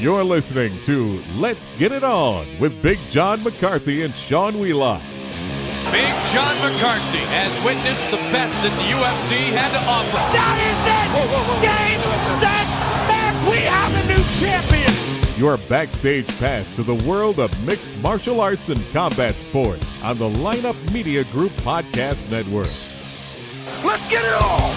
You're listening to Let's Get It On with Big John McCarthy and Sean Wheelock. Big John McCarthy has witnessed the best that the UFC had to offer. That is it! Game, set, match! We have a new champion! Your backstage pass to the world of mixed martial arts and combat sports on the Lineup Media Group Podcast Network. Let's get it on!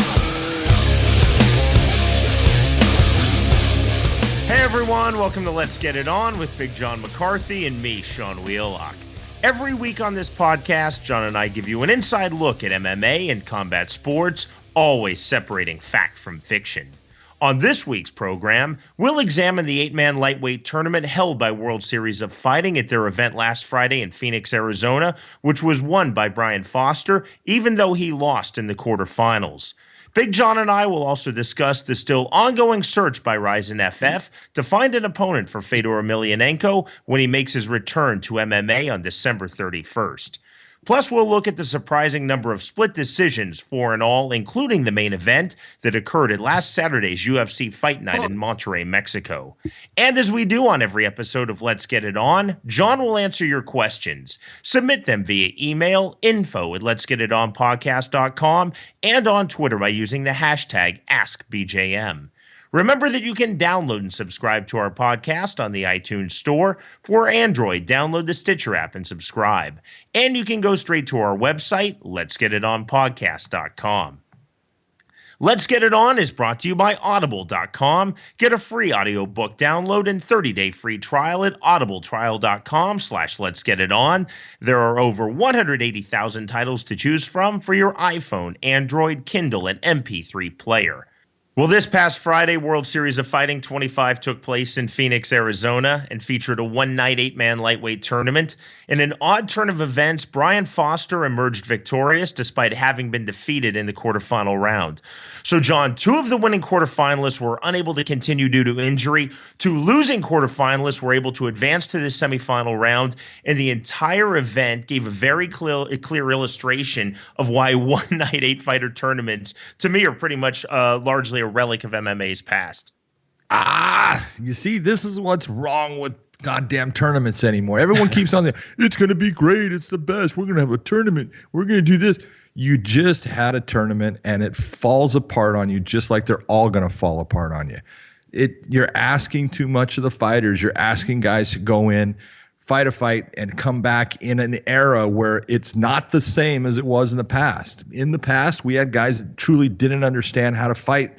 Hey everyone, welcome to Let's Get It On with Big John McCarthy and me, Sean Wheelock. Every week on this podcast, John and I give you an inside look at MMA and combat sports, always separating fact from fiction. On this week's program, we'll examine the 8-man lightweight tournament held by World Series of Fighting at their event last Friday in Phoenix, Arizona, which was won by Brian Foster, even though he lost in the quarterfinals. Big John and I will also discuss the still ongoing search by Rizin FF to find an opponent for Fedor Emelianenko when he makes his return to MMA on December 31st. Plus, we'll look at the surprising number of split decisions, 4 in all, including the main event that occurred at last Saturday's UFC Fight Night in Monterrey, Mexico. And as we do on every episode of Let's Get It On, John will answer your questions. Submit them via email, info@letsgetitonpodcast.com, and on Twitter by using the hashtag AskBJM. Remember that you can download and subscribe to our podcast on the iTunes Store. For Android, download the Stitcher app and subscribe. And you can go straight to our website, letsgetitonpodcast.com. Let's Get It On is brought to you by Audible.com. Get a free audiobook download and 30-day free trial at audibletrial.com/letsgetiton. There are over 180,000 titles to choose from for your iPhone, Android, Kindle, and MP3 player. Well, this past Friday, World Series of Fighting 25 took place in Phoenix, Arizona, and featured a one-night 8-man lightweight tournament. In an odd turn of events, Brian Foster emerged victorious despite having been defeated in the quarterfinal round. So, John, 2 of the winning quarterfinalists were unable to continue due to injury. 2 losing quarterfinalists were able to advance to the semifinal round, and the entire event gave a very clear illustration of why one-night 8-fighter tournaments, to me, are pretty much largely a relic of MMA's past. You see, this is what's wrong with goddamn tournaments anymore. Everyone keeps on it's going to be great. It's the best. We're going to have a tournament. We're going to do this. You just had a tournament and it falls apart on you just like they're all going to fall apart on you. You're asking too much of the fighters. You're asking guys to go in, fight a fight, and come back in an era where it's not the same as it was in the past. In the past, we had guys that truly didn't understand how to fight,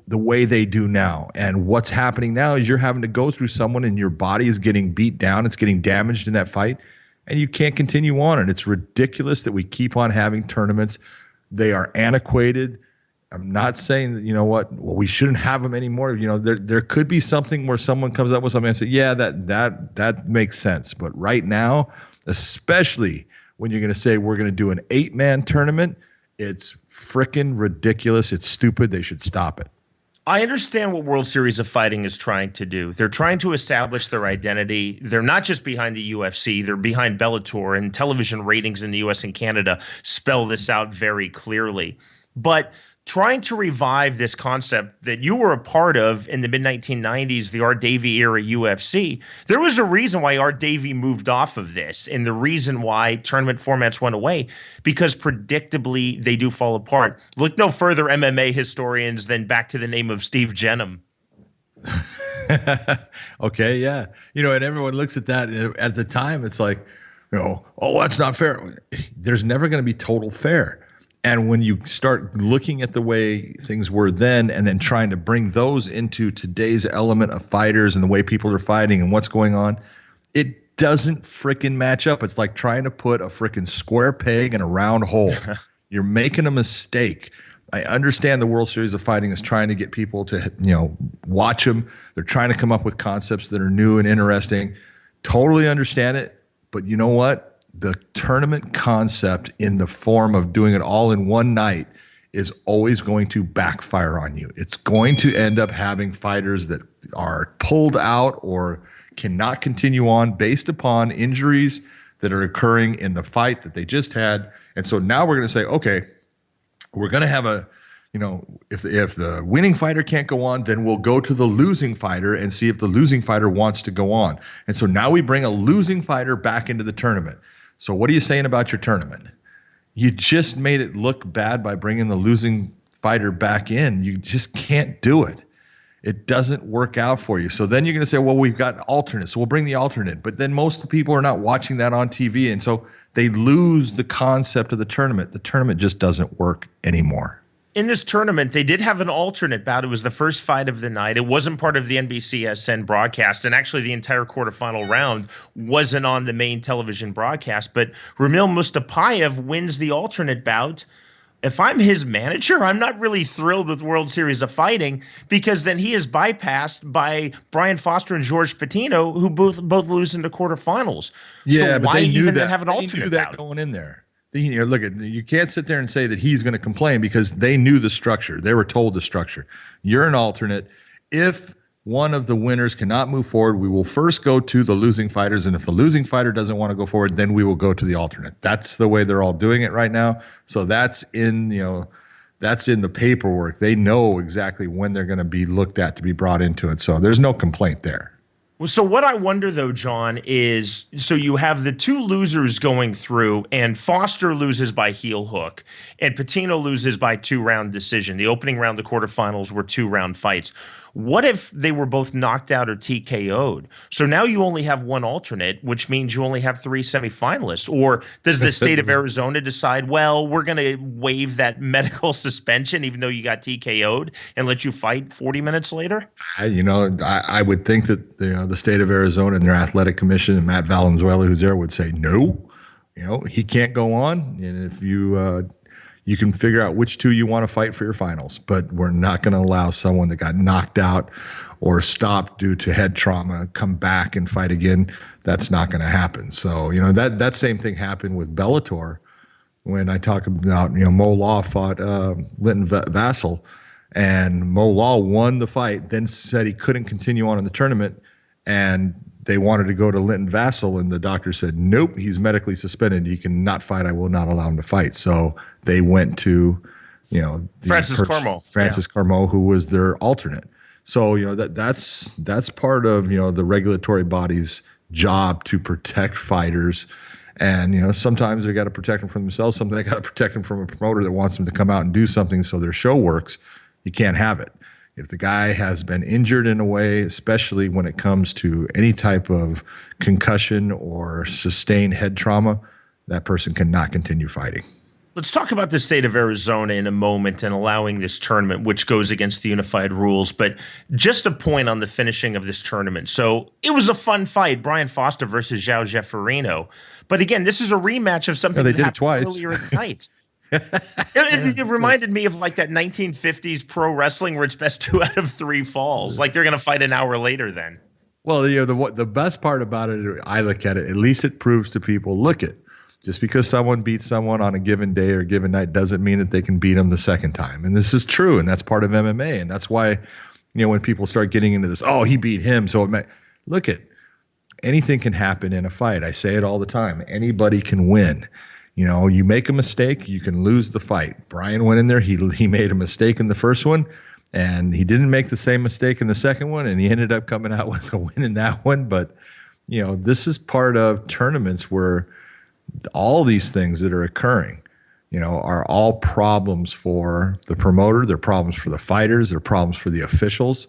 the way they do now. And what's happening now is you're having to go through someone and your body is getting beat down. It's getting damaged in that fight and you can't continue on. And it's ridiculous that we keep on having tournaments. They are antiquated. I'm not saying that, we shouldn't have them anymore. There could be something where someone comes up with something and say, yeah, that makes sense. But right now, especially when you're going to say we're going to do an 8-man tournament, it's freaking ridiculous. It's stupid. They should stop it. I understand what World Series of Fighting is trying to do. They're trying to establish their identity. They're not just behind the UFC. They're behind Bellator, and television ratings in the US and Canada spell this out very clearly. But trying to revive this concept that you were a part of in the mid-1990s, the Art Davie era UFC, there was a reason why Art Davie moved off of this, and the reason why tournament formats went away, because predictably they do fall apart. Look no further, MMA historians, than back to the name of Steve Jenham. Okay, yeah. And everyone looks at that, and at the time it's like, oh, that's not fair. There's never going to be total fair. And when you start looking at the way things were then and then trying to bring those into today's element of fighters and the way people are fighting and what's going on, it doesn't freaking match up. It's like trying to put a freaking square peg in a round hole. You're making a mistake. I understand the World Series of Fighting is trying to get people to, watch them. They're trying to come up with concepts that are new and interesting. Totally understand it. But you know what? The tournament concept in the form of doing it all in one night is always going to backfire on you. It's going to end up having fighters that are pulled out or cannot continue on based upon injuries that are occurring in the fight that they just had. And so now we're going to say, okay, we're going to have a if the winning fighter can't go on, then we'll go to the losing fighter and see if the losing fighter wants to go on. And so now we bring a losing fighter back into the tournament. So what are you saying about your tournament? You just made it look bad by bringing the losing fighter back in. You just can't do it. It doesn't work out for you. So then you're going to say, well, we've got alternates, so we'll bring the alternate. But then most people are not watching that on TV, and so they lose the concept of the tournament. The tournament just doesn't work anymore. In this tournament, they did have an alternate bout. It was the first fight of the night. It wasn't part of the NBCSN broadcast, and actually the entire quarterfinal round wasn't on the main television broadcast. But Ramil Mustafayev wins the alternate bout. If I'm his manager, I'm not really thrilled with World Series of Fighting, because then he is bypassed by Brian Foster and George Patino, who both lose in the quarterfinals. Yeah, so but why they knew even that. Have an alternate They knew that bout? going in there. Look, you can't sit there and say that he's going to complain, because they knew the structure. They were told the structure. You're an alternate. If one of the winners cannot move forward, we will first go to the losing fighters, and if the losing fighter doesn't want to go forward, then we will go to the alternate. That's the way they're all doing it right now. So that's in the paperwork. They know exactly when they're going to be looked at to be brought into it. So there's no complaint there. Well, so what I wonder, though, John, is so you have the two losers going through, and Foster loses by heel hook, and Patino loses by 2-round decision. The opening round, the quarterfinals were 2-round fights. What if they were both knocked out or TKO'd? So now you only have one alternate, which means you only have 3 semifinalists. Or does the state of Arizona decide, well, we're going to waive that medical suspension even though you got TKO'd and let you fight 40 minutes later? I would think that the state of Arizona and their athletic commission and Matt Valenzuela, who's there, would say no. He can't go on. And if you can figure out which two you want to fight for your finals, but we're not going to allow someone that got knocked out or stopped due to head trauma come back and fight again. That's not going to happen. So, that same thing happened with Bellator when I talk about, Mo Law fought Linton Vassell, and Mo Law won the fight, then said he couldn't continue on in the tournament, and they wanted to go to Linton Vassell, and the doctor said, nope, he's medically suspended. He cannot fight. I will not allow him to fight. So they went to, Francis Carmo, who was their alternate. So, that's part of, the regulatory body's job to protect fighters. And, sometimes they got to protect them from themselves. Sometimes they got to protect them from a promoter that wants them to come out and do something so their show works. You can't have it. If the guy has been injured in a way, especially when it comes to any type of concussion or sustained head trauma, that person cannot continue fighting. Let's talk about the state of Arizona in a moment and allowing this tournament, which goes against the unified rules. But just a point on the finishing of this tournament. So it was a fun fight, Brian Foster versus João Jeferino. But again, this is a rematch of something they that did it happened twice. earlier in the night. It reminded me of like that 1950s pro wrestling where it's best 2 out of 3 falls. Like they're going to fight an hour later then. Well, the best part about it, I look at it, at least it proves to people, look at, just because someone beats someone on a given day or a given night doesn't mean that they can beat them the second time. And this is true, and that's part of MMA. And that's why, when people start getting into this, oh, he beat him, so look at, anything can happen in a fight. I say it all the time. Anybody can win. You make a mistake, you can lose the fight. Brian went in there, he made a mistake in the first one, and he didn't make the same mistake in the second one, and he ended up coming out with a win in that one. But, this is part of tournaments where all these things that are occurring, are all problems for the promoter, they're problems for the fighters, they're problems for the officials.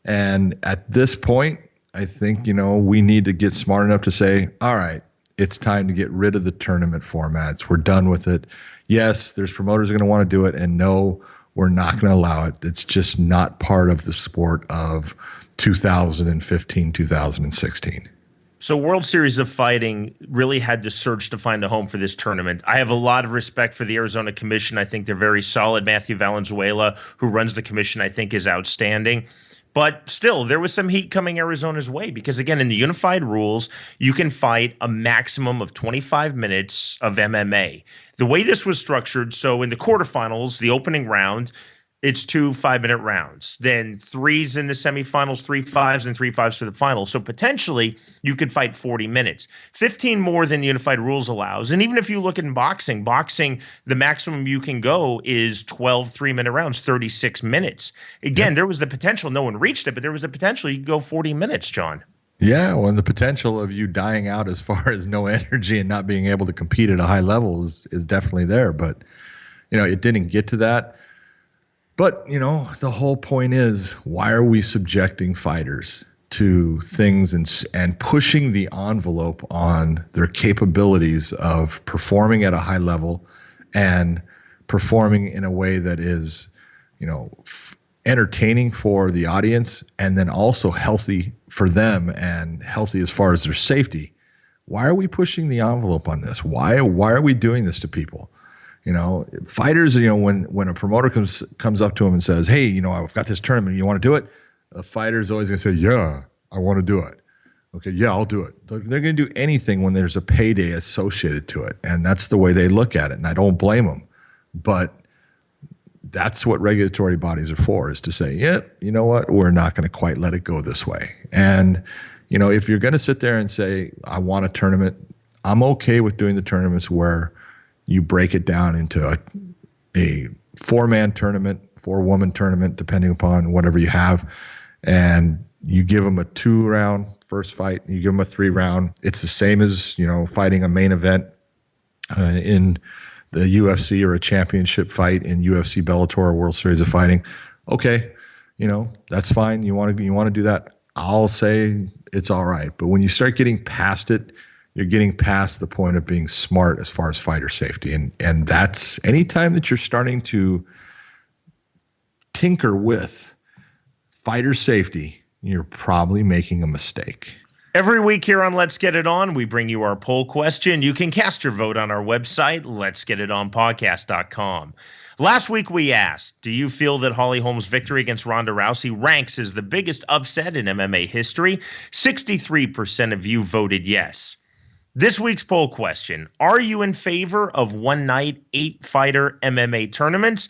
And at this point, I think, we need to get smart enough to say, all right, it's time to get rid of the tournament formats. We're done with it. Yes, there's promoters going to want to do it, and no, we're not going to allow it. It's just not part of the sport of 2015, 2016. So World Series of Fighting really had to search to find a home for this tournament. I have a lot of respect for the Arizona Commission. I think they're very solid. Matthew Valenzuela, who runs the commission, I think is outstanding. But still, there was some heat coming Arizona's way because, again, in the unified rules, you can fight a maximum of 25 minutes of MMA. The way this was structured, so in the quarterfinals, the opening round, It's 2 5-minute rounds. Then 3s in the semifinals, 3 5s, and 3 5s for the final. So potentially you could fight 40 minutes. 15 more than the unified rules allows. And even if you look in boxing, the maximum you can go is 12 3-minute rounds, 36 minutes. Again, there was the potential. No one reached it, but there was the potential you could go 40 minutes, John. Yeah, well, and the potential of you dying out as far as no energy and not being able to compete at a high level is definitely there. But, it didn't get to that. But, the whole point is, why are we subjecting fighters to things and pushing the envelope on their capabilities of performing at a high level and performing in a way that is, entertaining for the audience and then also healthy for them and healthy as far as their safety? Why are we pushing the envelope on this? Why are we doing this to people? Fighters, when a promoter comes up to them and says, hey, I've got this tournament, you want to do it? A fighter's always going to say, yeah, I want to do it. Okay, yeah, I'll do it. They're going to do anything when there's a payday associated to it. And that's the way they look at it. And I don't blame them. But that's what regulatory bodies are for, is to say, yep, you know what? We're not going to quite let it go this way. And, if you're going to sit there and say, I want a tournament, I'm okay with doing the tournaments where you break it down into a 4-man tournament, 4-woman tournament, depending upon whatever you have. And you give them a 2-round first fight, you give them a 3-round. It's the same as, fighting a main event in the UFC or a championship fight in UFC, Bellator, or World Series of Fighting. Okay, that's fine. You want to do that? I'll say it's all right. But when you start getting past it, you're getting past the point of being smart as far as fighter safety. And that's anytime that you're starting to tinker with fighter safety, you're probably making a mistake. Every week here on Let's Get It On, we bring you our poll question. You can cast your vote on our website, letsgetitonpodcast.com. Last week we asked, do you feel that Holly Holm's victory against Ronda Rousey ranks as the biggest upset in MMA history? 63% of you voted yes. This week's poll question, are you in favor of one-night, 8-fighter MMA tournaments?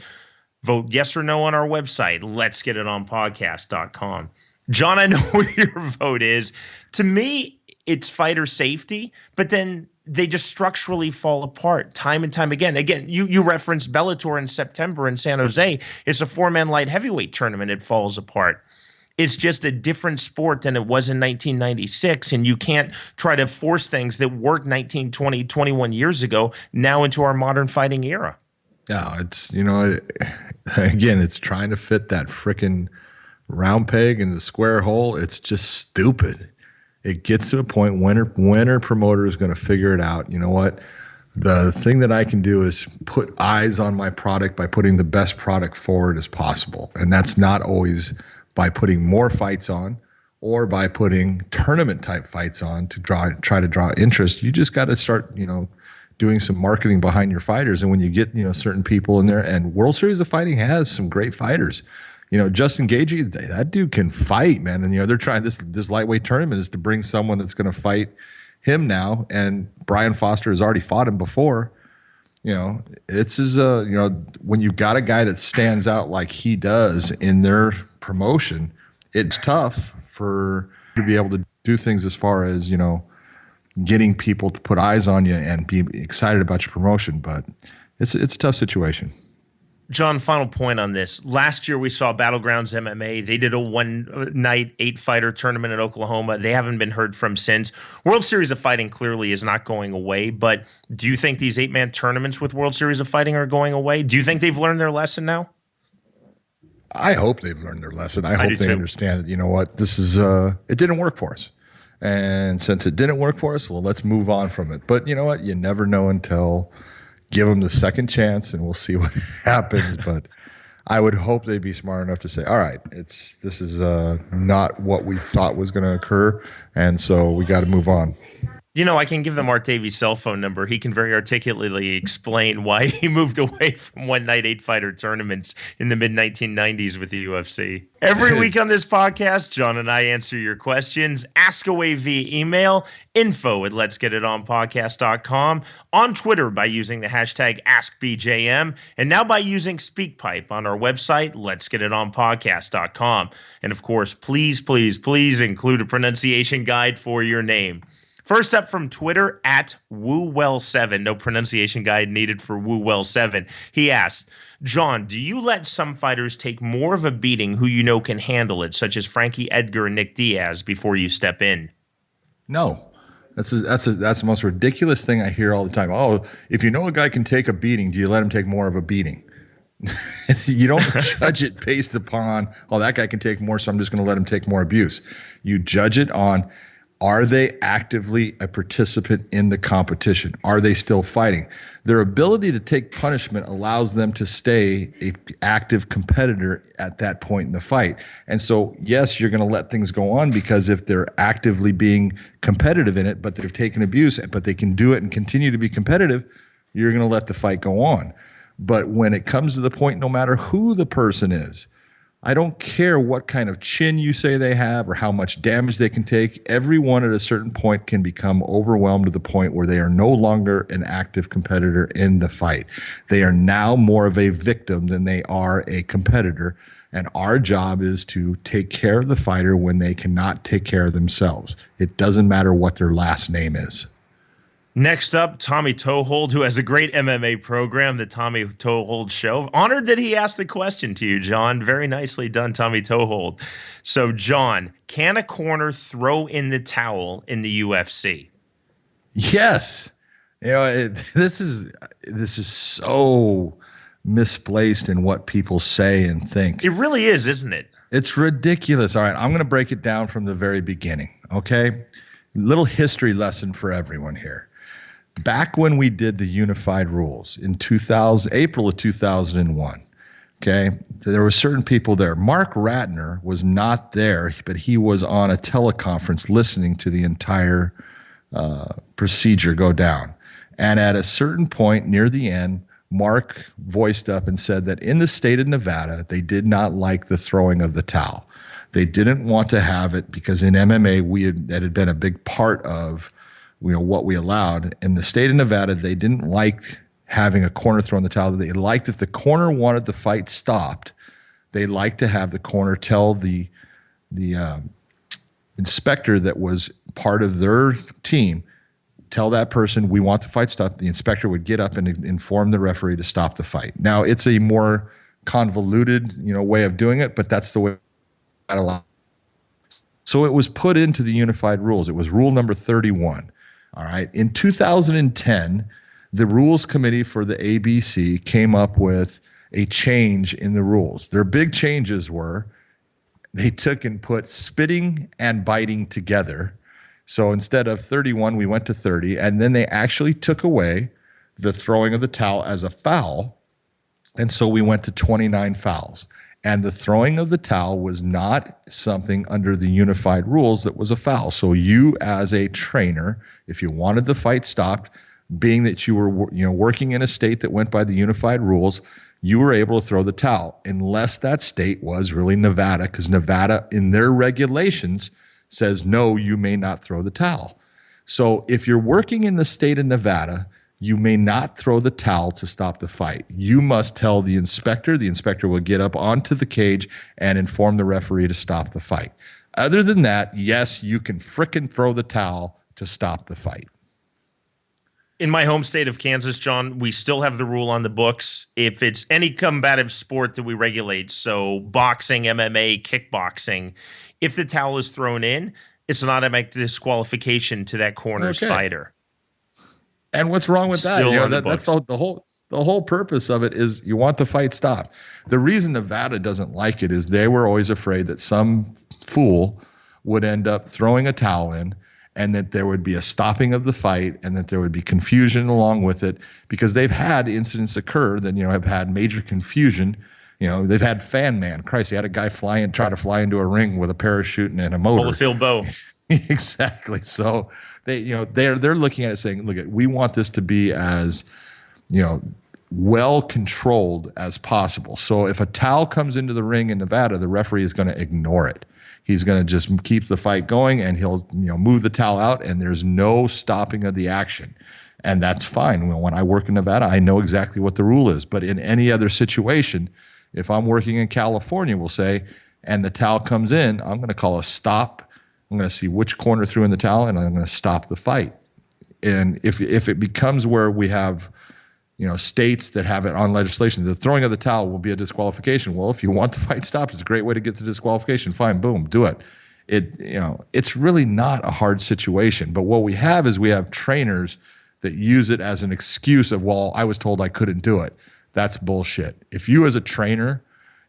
Vote yes or no on our website, letsgetitonpodcast.com. John, I know what your vote is. To me, it's fighter safety, but then they just structurally fall apart time and time again. Again, you referenced Bellator in September in San Jose. It's a 4-man light heavyweight tournament. It falls apart. It's just a different sport than it was in 1996, and you can't try to force things that worked 19, 20, 21 years ago now into our modern fighting era. No, it's, again, it's trying to fit that frickin' round peg in the square hole. It's just stupid. It gets to a point when a promoter is going to figure it out. You know what? The thing that I can do is put eyes on my product by putting the best product forward as possible. And that's not always by putting more fights on or by putting tournament type fights on to try to draw interest. You just got to start, doing some marketing behind your fighters. And when you get, certain people in there, and World Series of Fighting has some great fighters. Justin Gaethje, that dude can fight, man. And, they're trying this lightweight tournament is to bring someone that's going to fight him now. And Brian Foster has already fought him before. It's when you got a guy that stands out like he does in their promotion, it's tough to be able to do things as far as, getting people to put eyes on you and be excited about your promotion. But it's a tough situation. John, final point on this. Last year we saw Battlegrounds MMA. They did a one-night 8-fighter tournament in Oklahoma. They haven't been heard from since. World Series of Fighting clearly is not going away, but do you think these 8-man tournaments with World Series of Fighting are going away? Do you think they've learned their lesson now? I hope they've learned their lesson. I hope they understand that, this is, it didn't work for us. And since it didn't work for us, well, let's move on from it. But you know what? You never know until give them the second chance, and we'll see what happens. But I would hope they'd be smart enough to say, all right, this is not what we thought was going to occur, and so we got to move on. I can give them Art Davies' cell phone number. He can very articulately explain why he moved away from one-night 8-fighter tournaments in the mid-1990s with the UFC. Every week on this podcast, John and I answer your questions. Ask away via email, info@letsgetitonpodcast.com, on Twitter by using the hashtag AskBJM, and now by using SpeakPipe on our website, letsgetitonpodcast.com. And of course, please, please, please include a pronunciation guide for your name. First up from Twitter, @WooWell7. No pronunciation guide needed for WooWell7. He asked, John, do you let some fighters take more of a beating who you know can handle it, such as Frankie Edgar and Nick Diaz, before you step in? No. That's the most ridiculous thing I hear all the time. Oh, if you know a guy can take a beating, do you let him take more of a beating? You don't judge it based upon, oh, that guy can take more, so I'm just going to let him take more abuse. You judge it on, are they actively a participant in the competition? Are they still fighting? Their ability to take punishment allows them to stay an active competitor at that point in the fight. And so, yes, you're going to let things go on, because if they're actively being competitive in it, but they've taken abuse, but they can do it and continue to be competitive, you're going to let the fight go on. But when it comes to the point, no matter who the person is, I don't care what kind of chin you say they have or how much damage they can take. Everyone at a certain point can become overwhelmed to the point where they are no longer an active competitor in the fight. They are now more of a victim than they are a competitor. And our job is to take care of the fighter when they cannot take care of themselves. It doesn't matter what their last name is. Next up, Tommy Toehold, who has a great MMA program, the Tommy Toehold Show. Honored that he asked the question to you, John. Very nicely done, Tommy Toehold. So, John, can a corner throw in the towel in the UFC? Yes. This is so misplaced in what people say and think. It really is, isn't it? It's ridiculous. All right, I'm going to break it down from the very beginning, okay? Little history lesson for everyone here. Back when we did the unified rules in April of 2001, okay, there were certain people there. Mark Ratner was not there, but he was on a teleconference listening to the entire procedure go down. And at a certain point near the end, Mark voiced up and said that in the state of Nevada, they did not like the throwing of the towel. They didn't want to have it because in MMA, that had been a big part of what we allowed. In the state of Nevada, they didn't like having a corner throw in the towel. They liked, if the corner wanted the fight stopped, they liked to have the corner tell the inspector that was part of their team, tell that person, we want the fight stopped. The inspector would get up and inform the referee to stop the fight. Now, it's a more convoluted, way of doing it, but that's the way it allowed. So it was put into the unified rules. It was rule number 31. All right. In 2010, the rules committee for the ABC came up with a change in the rules. Their big changes were they took and put spitting and biting together. So instead of 31, we went to 30. And then they actually took away the throwing of the towel as a foul. And so we went to 29 fouls. And the throwing of the towel was not something under the unified rules that was a foul. So you, as a trainer, if you wanted the fight stopped, being that you were working in a state that went by the unified rules, you were able to throw the towel, unless that state was really Nevada, because Nevada, in their regulations, says, no, you may not throw the towel. So if you're working in the state of Nevada, you may not throw the towel to stop the fight. You must tell the inspector. The inspector will get up onto the cage and inform the referee to stop the fight. Other than that, yes, you can frickin' throw the towel to stop the fight. In my home state of Kansas, John, we still have the rule on the books. If it's any combative sport that we regulate, so boxing, MMA, kickboxing, if the towel is thrown in, it's an automatic disqualification to that corner's fighter. And what's wrong with that? That's the whole purpose of it is you want the fight stopped. The reason Nevada doesn't like it is they were always afraid that some fool would end up throwing a towel in and that there would be a stopping of the fight and that there would be confusion along with it, because they've had incidents occur that, have had major confusion. They've had Fan Man. Christ, they had a guy try to fly into a ring with a parachute and a motor. Holyfield Bowe. Exactly. So they're looking at it saying, look, we want this to be as, well controlled as possible. So if a towel comes into the ring in Nevada, the referee is going to ignore it. He's going to just keep the fight going, and he'll move the towel out, and there's no stopping of the action. And that's fine. When I work in Nevada, I know exactly what the rule is. But in any other situation, if I'm working in California, we'll say, and the towel comes in, I'm going to call a stop. I'm going to see which corner threw in the towel, and I'm going to stop the fight. And if it becomes where we have states that have it on legislation, the throwing of the towel will be a disqualification. Well, if you want the fight stopped, it's a great way to get the disqualification. Fine, boom, do it. It's really not a hard situation. But what we have is we have trainers that use it as an excuse of, well, I was told I couldn't do it. That's bullshit. If you as a trainer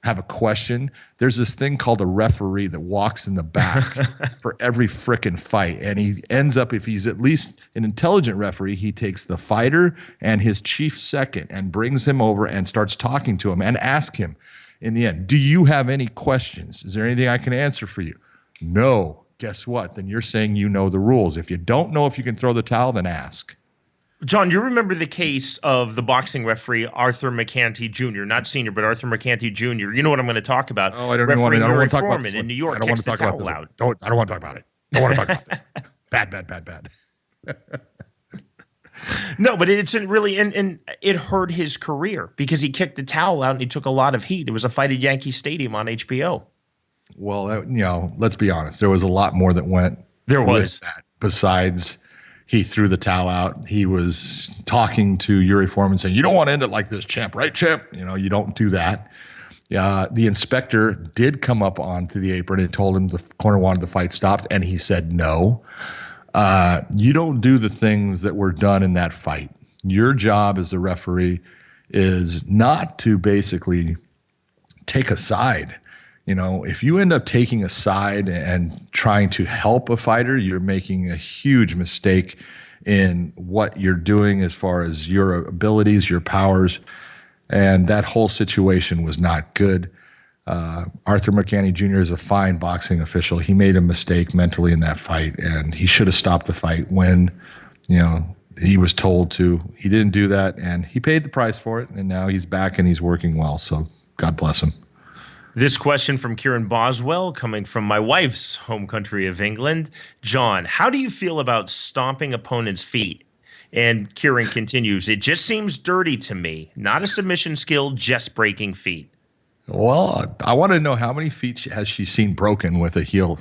have a question, there's this thing called a referee that walks in the back for every frickin' fight. And he ends up, if he's at least an intelligent referee, he takes the fighter and his chief second and brings him over and starts talking to him and ask him in the end, do you have any questions? Is there anything I can answer for you? No. Guess what? Then you're saying you know the rules. If you don't know if you can throw the towel, then ask. John, you remember the case of the boxing referee Arthur McCanty Jr., not senior, but Arthur McCanty Jr. You know what I'm going to talk about. Oh, I don't want to talk about this in New York. I don't want to talk about this. I don't want to talk about it. Don't want to talk about this. Bad. No, but it's really, and it hurt his career because he kicked the towel out and he took a lot of heat. It was a fight at Yankee Stadium on HBO. Well, let's be honest. There was a lot more that went with that besides he threw the towel out. He was talking to Yuri Foreman saying, you don't want to end it like this, champ, right, champ? You don't do that. The inspector did come up onto the apron and told him the corner wanted the fight stopped, and he said no. You don't do the things that were done in that fight. Your job as a referee is not to basically take a side. If you end up taking a side and trying to help a fighter, you're making a huge mistake in what you're doing as far as your abilities, your powers, and that whole situation was not good. Arthur McCanty Jr. is a fine boxing official. He made a mistake mentally in that fight, and he should have stopped the fight when, he was told to. He didn't do that, and he paid the price for it, and now he's back and he's working well, so God bless him. This question from Kieran Boswell, coming from my wife's home country of England. John, how do you feel about stomping opponents' feet? And Kieran continues, it just seems dirty to me. Not a submission skill, just breaking feet. Well, I want to know how many feet has she seen broken with a heel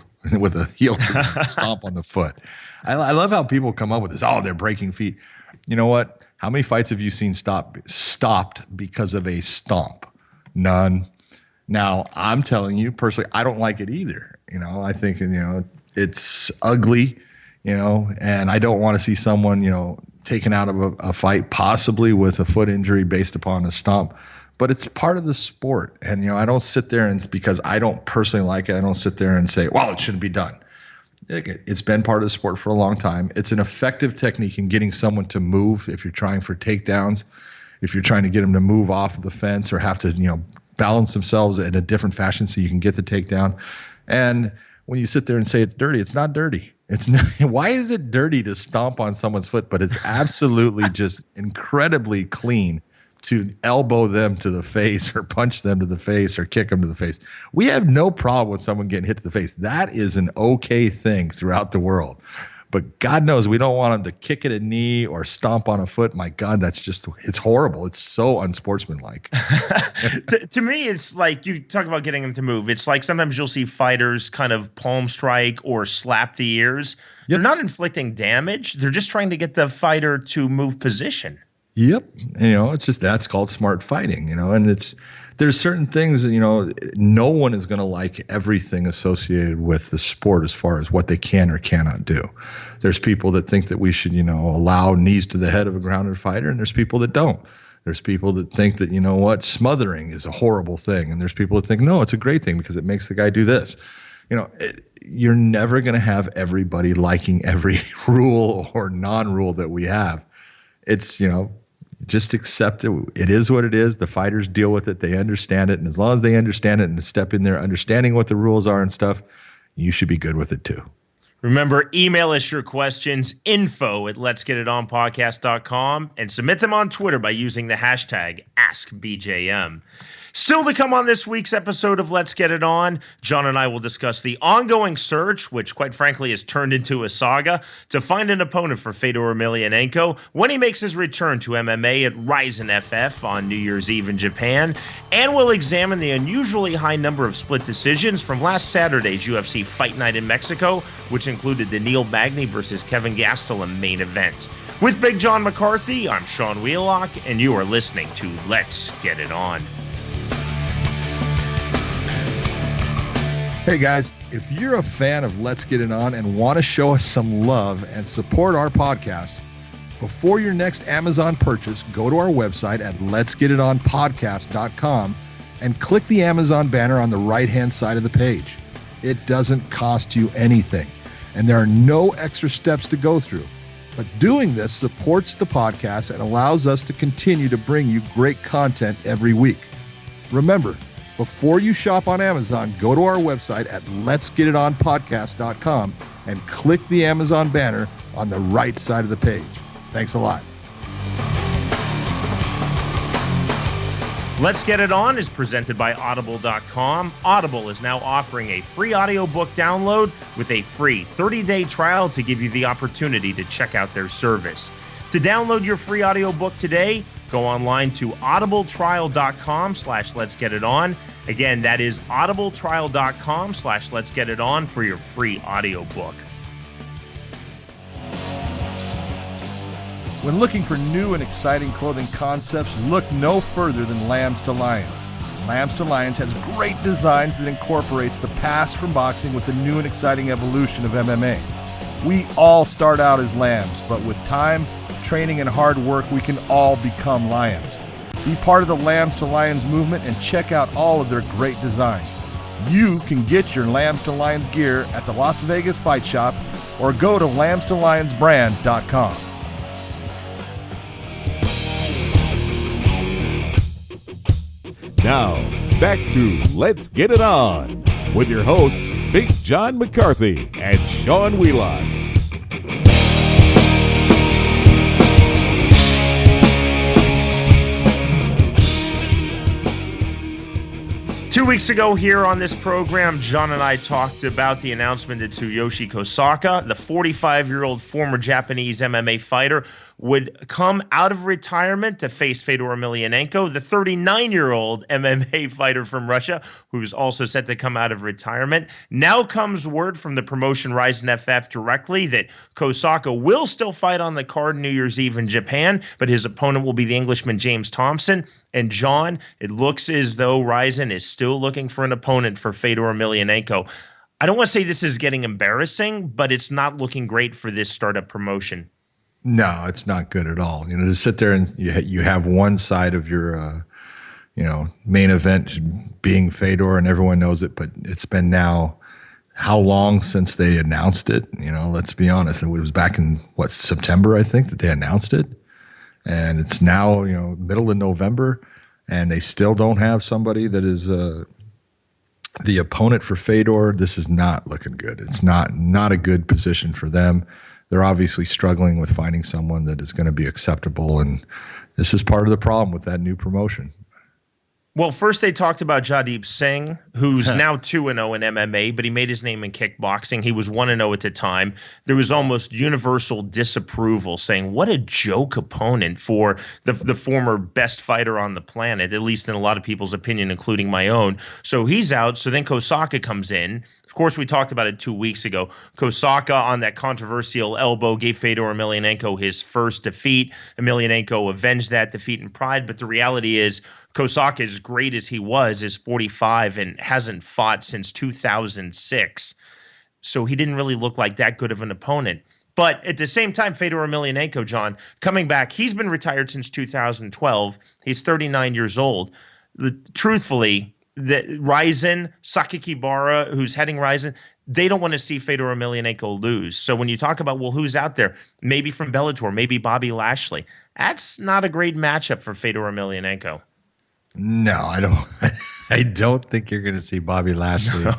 stomp on the foot. I love how people come up with this. Oh, they're breaking feet. You know what? How many fights have you seen stopped because of a stomp? None. Now, I'm telling you personally, I don't like it either. I think, it's ugly, and I don't want to see someone, taken out of a fight, possibly with a foot injury based upon a stomp. But it's part of the sport. And, I don't sit there and because I don't personally like it, I don't sit there and say, well, it shouldn't be done. It's been part of the sport for a long time. It's an effective technique in getting someone to move if you're trying for takedowns, if you're trying to get them to move off of the fence or have to, balance themselves in a different fashion so you can get the takedown. And when you sit there and say it's dirty, it's not dirty. It's not, why is it dirty to stomp on someone's foot? But it's absolutely just incredibly clean to elbow them to the face or punch them to the face or kick them to the face. We have no problem with someone getting hit to the face. That is an okay thing throughout the world. But God knows we don't want them to kick at a knee or stomp on a foot. My God, it's horrible. It's so unsportsmanlike. To me, it's like you talk about getting them to move. It's like sometimes you'll see fighters kind of palm strike or slap the ears. Yep. They're not inflicting damage. They're just trying to get the fighter to move position. Yep. That's called smart fighting, and there's certain things that, no one is going to like everything associated with the sport as far as what they can or cannot do. There's people that think that we should, allow knees to the head of a grounded fighter, and there's people that don't. There's people that think that, smothering is a horrible thing. And there's people that think, no, it's a great thing because it makes the guy do this. You're never going to have everybody liking every rule or non-rule that we have. It's, just accept it. It is what it is. The fighters deal with it. They understand it. And as long as they understand it and step in there understanding what the rules are and stuff, you should be good with it too. Remember, email us your questions, info@letsgetitonpodcast.com, and submit them on Twitter by using the hashtag AskBJM. Still to come on this week's episode of Let's Get It On, John and I will discuss the ongoing search, which quite frankly has turned into a saga, to find an opponent for Fedor Emelianenko when he makes his return to MMA at Rizin FF on New Year's Eve in Japan. And we'll examine the unusually high number of split decisions from last Saturday's UFC Fight Night in Mexico, which included the Neil Magny versus Kevin Gastelum main event. With Big John McCarthy, I'm Sean Wheelock, and you are listening to Let's Get It On. Hey guys, if you're a fan of Let's Get It On and want to show us some love and support our podcast, before your next Amazon purchase, go to our website at letsgetitonpodcast.com and click the Amazon banner on the right-hand side of the page. It doesn't cost you anything, and there are no extra steps to go through. But doing this supports the podcast and allows us to continue to bring you great content every week. Remember, before you shop on Amazon, go to our website at letsgetitonpodcast.com and click the Amazon banner on the right side of the page. Thanks a lot. Let's Get It On is presented by Audible.com. Audible is now offering a free audiobook download with a free 30-day trial to give you the opportunity to check out their service. To download your free audiobook today, go online to audibletrial.com/letsgetiton. Again, that is audibletrial.com/letsgetiton for your free audiobook. When looking for new and exciting clothing concepts, look no further than Lambs to Lions. Lambs to Lions has great designs that incorporates the past from boxing with the new and exciting evolution of MMA. We all start out as lambs, but with time, training, and hard work, we can all become lions. Be part of the Lambs to Lions movement and check out all of their great designs. You can get your Lambs to Lions gear at the Las Vegas Fight Shop or go to lambstolionsbrand.com. Now, back to Let's Get It On with your hosts, Big John McCarthy and Sean Wheelock. 2 weeks ago here on this program, John and I talked about the announcement that Tsuyoshi Kosaka, the 45-year-old former Japanese MMA fighter, would come out of retirement to face Fedor Emelianenko, the 39-year-old MMA fighter from Russia, who's also set to come out of retirement. Now comes word from the promotion Rizin FF directly that Kosaka will still fight on the card New Year's Eve in Japan, but his opponent will be the Englishman James Thompson. And John, it looks as though Rizin is still looking for an opponent for Fedor Emelianenko. I don't want to say this is getting embarrassing, but it's not looking great for this startup promotion. No, it's not good at all. You know, to sit there and you have one side of your, main event being Fedor, and everyone knows it. But it's been now how long since they announced it? You know, let's be honest. It was back in September, I think, that they announced it, and it's now middle of November, and they still don't have somebody that is the opponent for Fedor. This is not looking good. It's not a good position for them. They're obviously struggling with finding someone that is going to be acceptable, and this is part of the problem with that new promotion. Well, first they talked about Jadip Singh, who's now 2-0 in MMA, but he made his name in kickboxing. He was 1-0 at the time. There was almost universal disapproval, saying, what a joke opponent for the former best fighter on the planet, at least in a lot of people's opinion, including my own. So he's out. So then Kosaka comes in. Of course, we talked about it 2 weeks ago. Kosaka on that controversial elbow gave Fedor Emelianenko his first defeat. Emelianenko avenged that defeat in pride, but the reality is Kosaka, as great as he was, is 45 and hasn't fought since 2006. So he didn't really look like that good of an opponent. But at the same time, Fedor Emelianenko, John, coming back, he's been retired since 2012. He's 39 years old. Truthfully, that Rizin, Sakakibara, who's heading Rizin, they don't want to see Fedor Emelianenko lose. So when you talk about, well, who's out there? Maybe from Bellator, maybe Bobby Lashley. That's not a great matchup for Fedor Emelianenko. No, I don't. I don't think you're going to see Bobby Lashley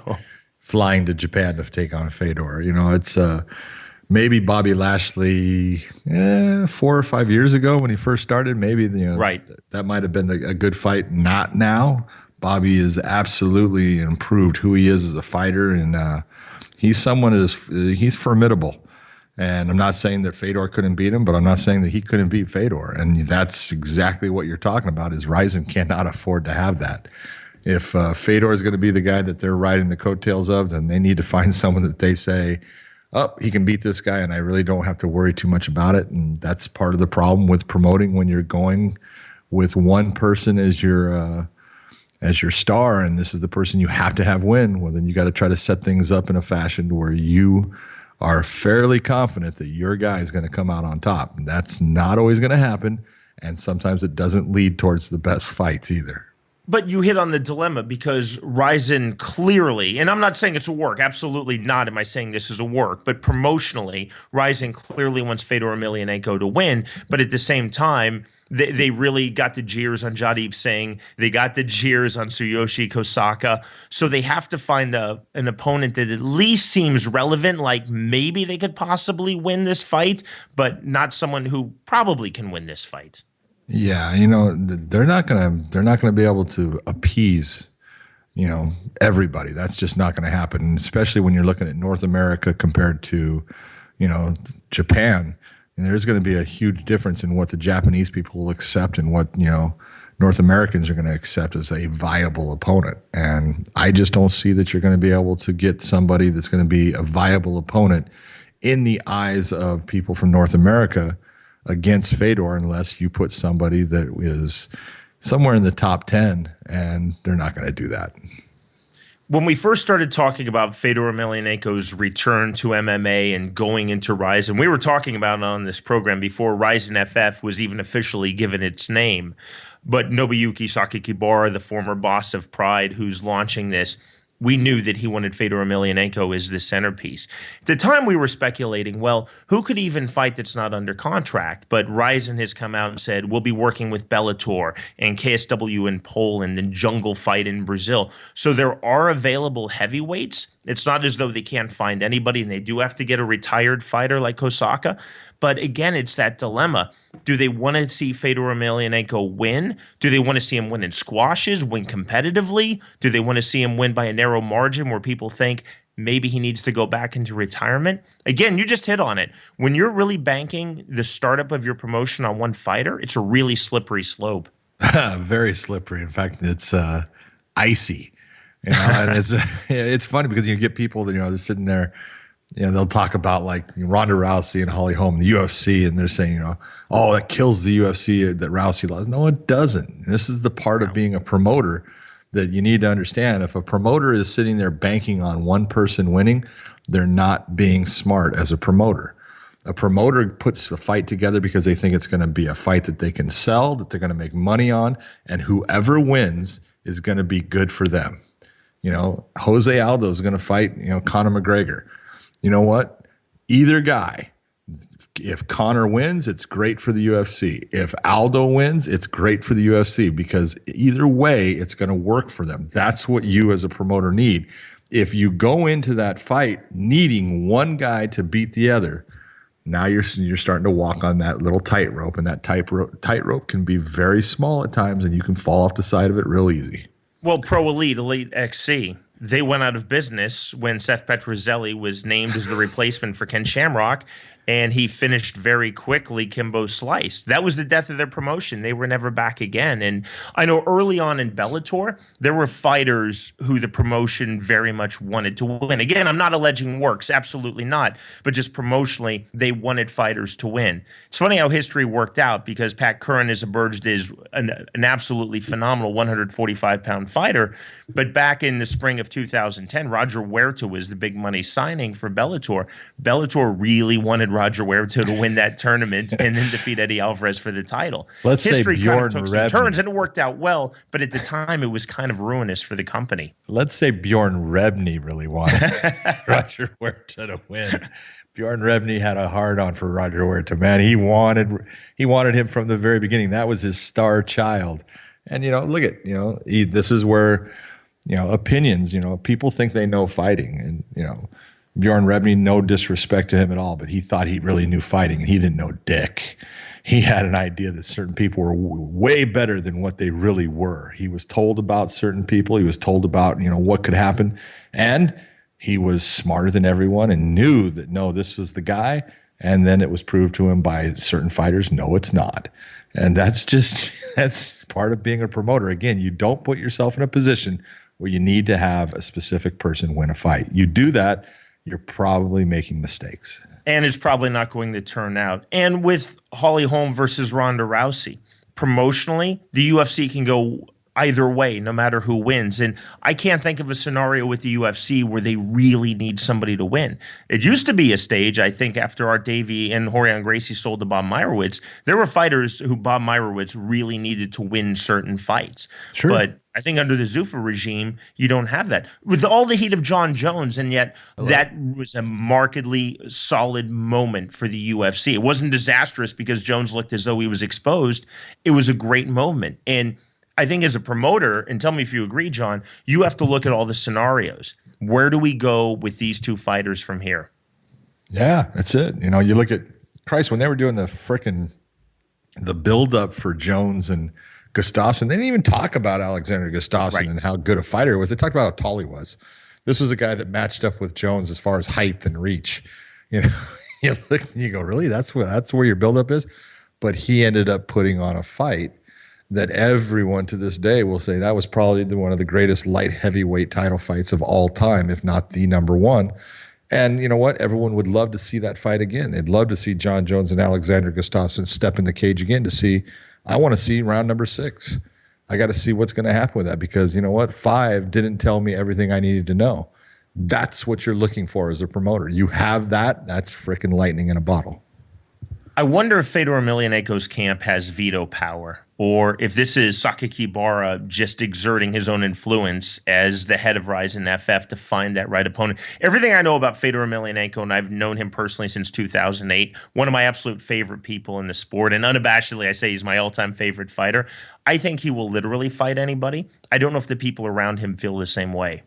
flying to Japan to take on Fedor. It's maybe Bobby Lashley 4 or 5 years ago when he first started. Maybe right. That might have been a good fight. Not now. Bobby is absolutely improved who he is as a fighter, and he's he's formidable. And I'm not saying that Fedor couldn't beat him, but I'm not saying that he couldn't beat Fedor. And that's exactly what you're talking about, is Rizin cannot afford to have that. If Fedor is going to be the guy that they're riding the coattails of, then they need to find someone that they say, oh, he can beat this guy, and I really don't have to worry too much about it. And that's part of the problem with promoting when you're going with one person as your star, and this is the person you have to have win. Well, then you got to try to set things up in a fashion where you are fairly confident that your guy is going to come out on top. And that's not always going to happen, and sometimes it doesn't lead towards the best fights either. But you hit on the dilemma, because Rizin clearly, and I'm not saying it's a work, absolutely not am I saying this is a work, but promotionally, Rizin clearly wants Fedor Emelianenko to win, but at the same time, they really got the jeers on Jadip Singh. They got the jeers on Tsuyoshi Kosaka. So they have to find an opponent that at least seems relevant, like maybe they could possibly win this fight, but not someone who probably can win this fight. Yeah, they're not gonna be able to appease, everybody. That's just not going to happen, and especially when you're looking at North America compared to, Japan. And there's going to be a huge difference in what the Japanese people will accept and what, North Americans are going to accept as a viable opponent. And I just don't see that you're going to be able to get somebody that's going to be a viable opponent in the eyes of people from North America against Fedor unless you put somebody that is somewhere in the top 10, and they're not going to do that. When we first started talking about Fedor Emelianenko's return to MMA and going into Rizin, we were talking about it on this program before Rizin FF was even officially given its name. But Nobuyuki Sakakibara, the former boss of Pride, who's launching this, we knew that he wanted Fedor Emelianenko as the centerpiece. At the time, we were speculating, well, who could even fight that's not under contract? But Rizin has come out and said, we'll be working with Bellator and KSW in Poland and Jungle Fight in Brazil. So there are available heavyweights. It's not as though they can't find anybody, and they do have to get a retired fighter like Kosaka. But again, it's that dilemma. Do they want to see Fedor Emelianenko win? Do they want to see him win in squashes, win competitively? Do they want to see him win by a narrow margin where people think maybe he needs to go back into retirement? Again, you just hit on it. When you're really banking the startup of your promotion on one fighter, it's a really slippery slope. Very slippery. In fact, it's icy. And it's funny because you get people that, they're sitting there, they'll talk about like Ronda Rousey and Holly Holm, the UFC, and they're saying, oh, that kills the UFC that Rousey lost. No, it doesn't. This is the part of being a promoter that you need to understand. If a promoter is sitting there banking on one person winning, they're not being smart as a promoter. A promoter puts the fight together because they think it's going to be a fight that they can sell, that they're going to make money on, and whoever wins is going to be good for them. Jose Aldo is going to fight, Conor McGregor. You know what? Either guy, if Conor wins, it's great for the UFC. If Aldo wins, it's great for the UFC, because either way, it's going to work for them. That's what you as a promoter need. If you go into that fight needing one guy to beat the other, now you're starting to walk on that little tightrope, and that tightrope can be very small at times, and you can fall off the side of it real easy. Well, Pro Elite XC, they went out of business when Seth Petrozelli was named as the replacement for Ken Shamrock, and he finished very quickly Kimbo Slice. That was the death of their promotion. They were never back again. And I know early on in Bellator, there were fighters who the promotion very much wanted to win. Again, I'm not alleging works, absolutely not, but just promotionally, they wanted fighters to win. It's funny how history worked out, because Pat Curran has emerged as an absolutely phenomenal 145-pound fighter, but back in the spring of 2010, Roger Huerta was the big money signing for Bellator. Bellator really wanted Roger Huerta to win that tournament and then defeat Eddie Alvarez for the title. Let's History say kind Bjorn of took some Rebney. turns, and it worked out well, but at the time it was kind of ruinous for the company. Let's say Bjorn Rebney really wanted Roger Huerta to win. Bjorn Rebney had a hard-on for Roger Huerta, man. He wanted him from the very beginning. That was his star child. And, look at, this is where, opinions. People think they know fighting, and Bjorn Rebney, no disrespect to him at all, but he thought he really knew fighting, and he didn't know dick. He had an idea that certain people were way better than what they really were. He was told about certain people. He was told about, what could happen. And he was smarter than everyone and knew that, no, this was the guy. And then it was proved to him by certain fighters, no, it's not. And that's part of being a promoter. Again, you don't put yourself in a position where you need to have a specific person win a fight. You do that, you're probably making mistakes. And it's probably not going to turn out. And with Holly Holm versus Ronda Rousey, promotionally, the UFC can go either way, no matter who wins. And I can't think of a scenario with the UFC where they really need somebody to win. It used to be a stage, I think, after Art Davie and Rorion Gracie sold to Bob Meyerowitz, there were fighters who Bob Meyerowitz really needed to win certain fights. Sure. But I think under the Zuffa regime, you don't have that. With all the heat of John Jones, and yet that was a markedly solid moment for the UFC. It wasn't disastrous because Jones looked as though he was exposed. It was a great moment. And I think as a promoter, and tell me if you agree, John, you have to look at all the scenarios. Where do we go with these two fighters from here? Yeah, that's it. You look at Christ, when they were doing the build-up for Jones and Gustafsson, they didn't even talk about Alexander Gustafsson and how good a fighter he was. They talked about how tall he was. This was a guy that matched up with Jones as far as height and reach. You look and you go, really? That's where your buildup is? But he ended up putting on a fight that everyone to this day will say that was probably one of the greatest light heavyweight title fights of all time, if not the number one. And you know what? Everyone would love to see that fight again. They'd love to see John Jones and Alexander Gustafsson step in the cage again to see. I want to see round number 6. I got to see what's going to happen with that because you know what? 5 didn't tell me everything I needed to know. That's what you're looking for as a promoter. You have that. That's freaking lightning in a bottle. I wonder if Fedor Emelianenko's camp has veto power, or if this is Sakakibara just exerting his own influence as the head of Rizin FF to find that right opponent. Everything I know about Fedor Emelianenko, and I've known him personally since 2008, one of my absolute favorite people in the sport, and unabashedly I say he's my all-time favorite fighter. I think he will literally fight anybody. I don't know if the people around him feel the same way.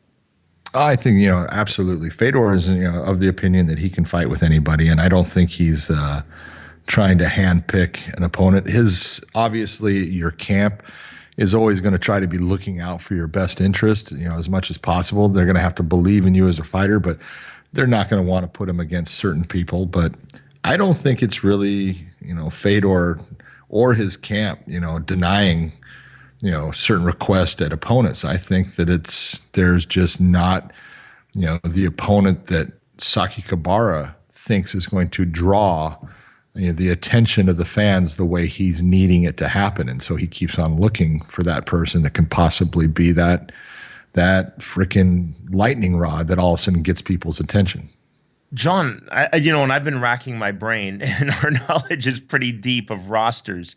I think, absolutely. Fedor is, of the opinion that he can fight with anybody, and I don't think he's trying to handpick an opponent. Obviously, your camp is always going to try to be looking out for your best interest, as much as possible. They're going to have to believe in you as a fighter, but they're not going to want to put him against certain people. But I don't think it's really, Fedor or his camp, denying, certain requests at opponents. I think that there's just not, the opponent that Sakakibara thinks is going to draw the attention of the fans the way he's needing it to happen. And so he keeps on looking for that person that can possibly be that freaking lightning rod that all of a sudden gets people's attention. John, and I've been racking my brain, and our knowledge is pretty deep of rosters.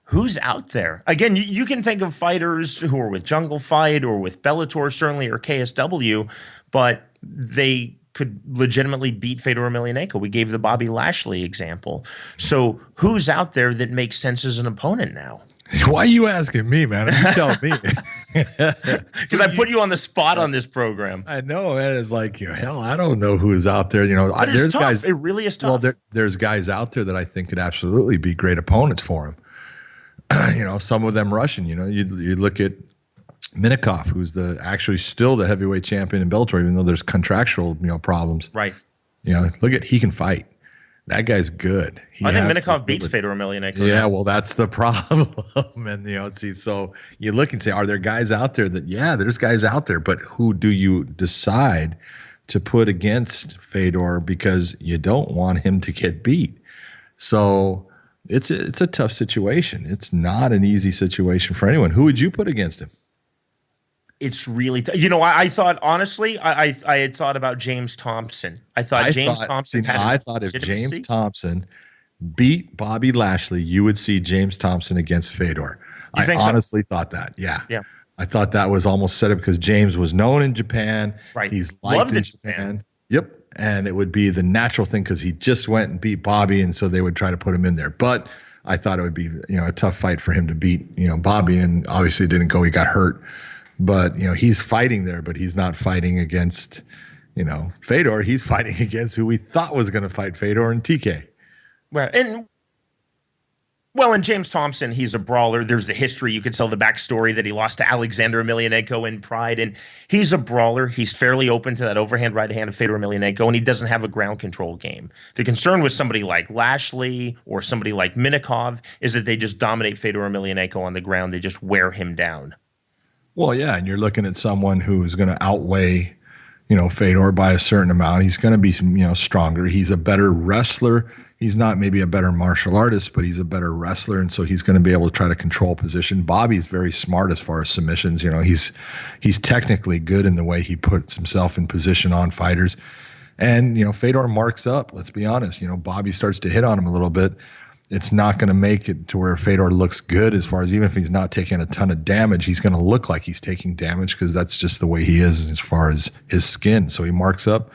Who's out there? Again, you can think of fighters who are with Jungle Fight or with Bellator, certainly, or KSW, but they could legitimately beat Fedor Emelianenko. We gave the Bobby Lashley example. So who's out there that makes sense as an opponent now? Why are you asking me, man? You tell me. Because I put you on the spot on this program. I know, man. It's like, hell, I don't know who's out there. But there's tough. guys. It really is tough. Well, there's guys out there that I think could absolutely be great opponents for him. Some of them Russian. You look at Minakov, who's actually still the heavyweight champion in Bellator, even though there's contractual problems. Right. He can fight. That guy's good. I think Minakov beats Fedor Emelianenko. Yeah, well, that's the problem. And so you look and say, are there guys out there that? Yeah, there's guys out there, but who do you decide to put against Fedor because you don't want him to get beat? So it's a tough situation. It's not an easy situation for anyone. Who would you put against him? It's really I thought, honestly, I had thought about James Thompson. I thought if James Thompson beat Bobby Lashley, you would see James Thompson against Fedor. I honestly thought that. Yeah. I thought that was almost set up because James was known in Japan. Right. He's liked in Japan. Yep. And it would be the natural thing because he just went and beat Bobby, and so they would try to put him in there. But I thought it would be a tough fight for him to beat Bobby, and obviously it didn't go. He got hurt. But, he's fighting there, but he's not fighting against, Fedor. He's fighting against who we thought was going to fight Fedor and TK. Right. And James Thompson, he's a brawler. There's the history. You could tell the backstory that he lost to Alexander Emelianenko in Pride. And he's a brawler. He's fairly open to that overhand right hand of Fedor Emelianenko, and he doesn't have a ground control game. The concern with somebody like Lashley or somebody like Minikov is that they just dominate Fedor Emelianenko on the ground. They just wear him down. Well, yeah, and you're looking at someone who's going to outweigh, Fedor by a certain amount. He's going to be, stronger. He's a better wrestler. He's not maybe a better martial artist, but he's a better wrestler, and so he's going to be able to try to control position. Bobby's very smart as far as submissions. He's technically good in the way he puts himself in position on fighters. And, Fedor marks up, let's be honest. Bobby starts to hit on him a little bit. It's not going to make it to where Fedor looks good as far as even if he's not taking a ton of damage, he's going to look like he's taking damage because that's just the way he is as far as his skin. So he marks up.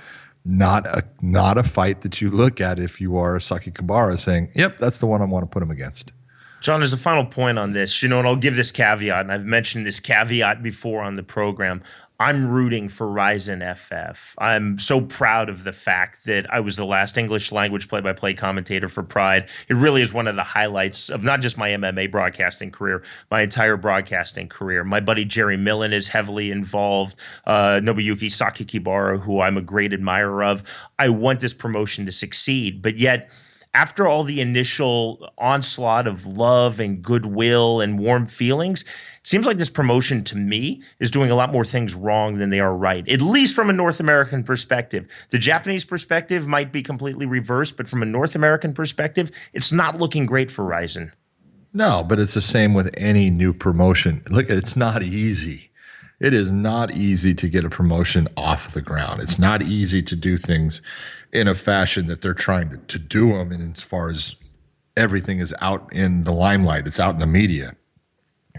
Not a fight that you look at if you are Saki Kabara saying, yep, that's the one I want to put him against. John, there's a final point on this, and I'll give this caveat, and I've mentioned this caveat before on the program. I'm rooting for Rizin FF. I'm so proud of the fact that I was the last English language play-by-play commentator for Pride. It really is one of the highlights of not just my MMA broadcasting career, my entire broadcasting career. My buddy Jerry Millen is heavily involved. Nobuyuki Sakakibara, who I'm a great admirer of. I want this promotion to succeed, but yet after all the initial onslaught of love and goodwill and warm feelings, it seems like this promotion to me is doing a lot more things wrong than they are right, at least from a North American perspective. The Japanese perspective might be completely reversed, but from a North American perspective, it's not looking great for Rizin. No, but it's the same with any new promotion. Look, it's not easy. It is not easy to get a promotion off the ground. It's not easy to do things in a fashion that they're trying to do them. And as far as everything is out in the limelight, it's out in the media.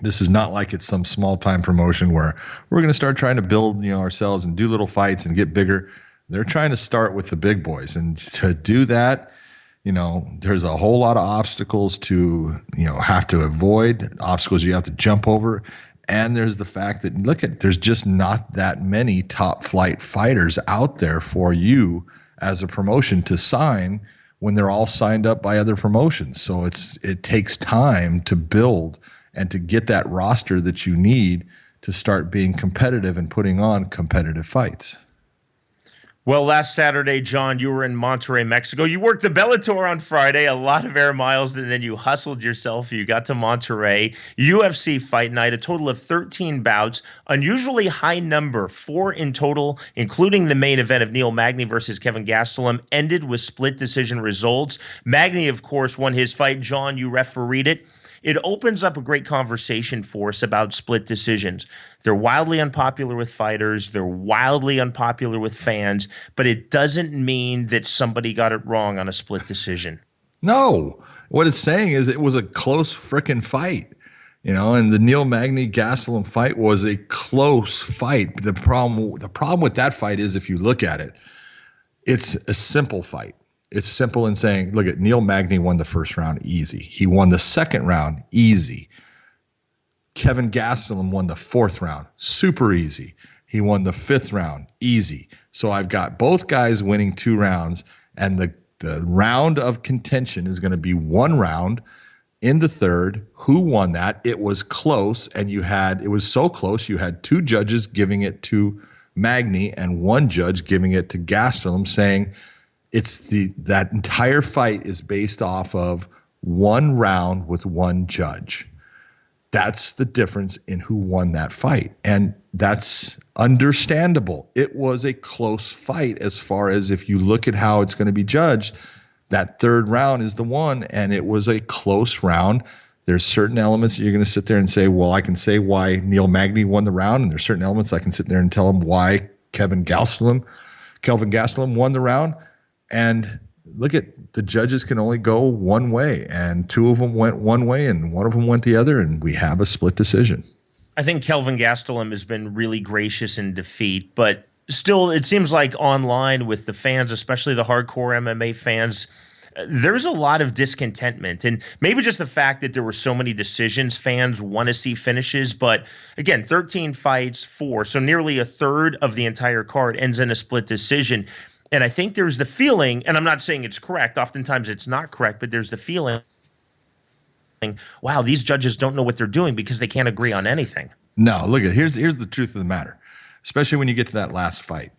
This is not like it's some small time promotion where we're going to start trying to build, ourselves and do little fights and get bigger. They're trying to start with the big boys. And to do that, there's a whole lot of obstacles to, have to avoid, obstacles you have to jump over. And there's the fact that, there's just not that many top flight fighters out there for you as a promotion to sign when they're all signed up by other promotions. So it takes time to build and to get that roster that you need to start being competitive and putting on competitive fights. Well, last Saturday, John, you were in Monterrey, Mexico. You worked the Bellator on Friday, a lot of air miles, and then you hustled yourself. You got to Monterrey. UFC Fight Night, a total of 13 bouts, unusually high number, 4 in total, including the main event of Neil Magny versus Kevin Gastelum, ended with split decision results. Magny, of course, won his fight. John, you refereed it. It opens up a great conversation for us about split decisions. They're wildly unpopular with fighters. They're wildly unpopular with fans, but it doesn't mean that somebody got it wrong on a split decision. No. What it's saying is it was a close frickin' fight. And the Neil Magny Gastelum fight was a close fight. The problem with that fight is if you look at it, it's a simple fight. It's simple in saying, look at Neil Magny won the first round easy. He won the second round easy. Kevin Gastelum won the fourth round super easy. He won the fifth round easy. So I've got both guys winning 2 rounds, and the round of contention is going to be 1 round in the third. Who won that? It was close, and it was so close you had 2 judges giving it to Magny and 1 judge giving it to Gastelum, saying that entire fight is based off of 1 round with 1 judge. That's the difference in who won that fight. And that's understandable. It was a close fight as far as if you look at how it's going to be judged. That third round is the one, and it was a close round. There's certain elements that you're going to sit there and say, well, I can say why Neil Magny won the round, and there's certain elements I can sit there and tell them why Kelvin Gastelum won the round. And look at the judges can only go one way, and 2 of them went one way and 1 of them went the other, and we have a split decision. I think Kelvin Gastelum has been really gracious in defeat, but still it seems like online with the fans, especially the hardcore MMA fans, there's a lot of discontentment, and maybe just the fact that there were so many decisions. Fans want to see finishes, but again, 13 fights, 4, so nearly a third of the entire card ends in a split decision. And I think there's the feeling, and I'm not saying it's correct, oftentimes it's not correct, but there's the feeling, wow, these judges don't know what they're doing because they can't agree on anything. No, look, here's the truth of the matter, especially when you get to that last fight.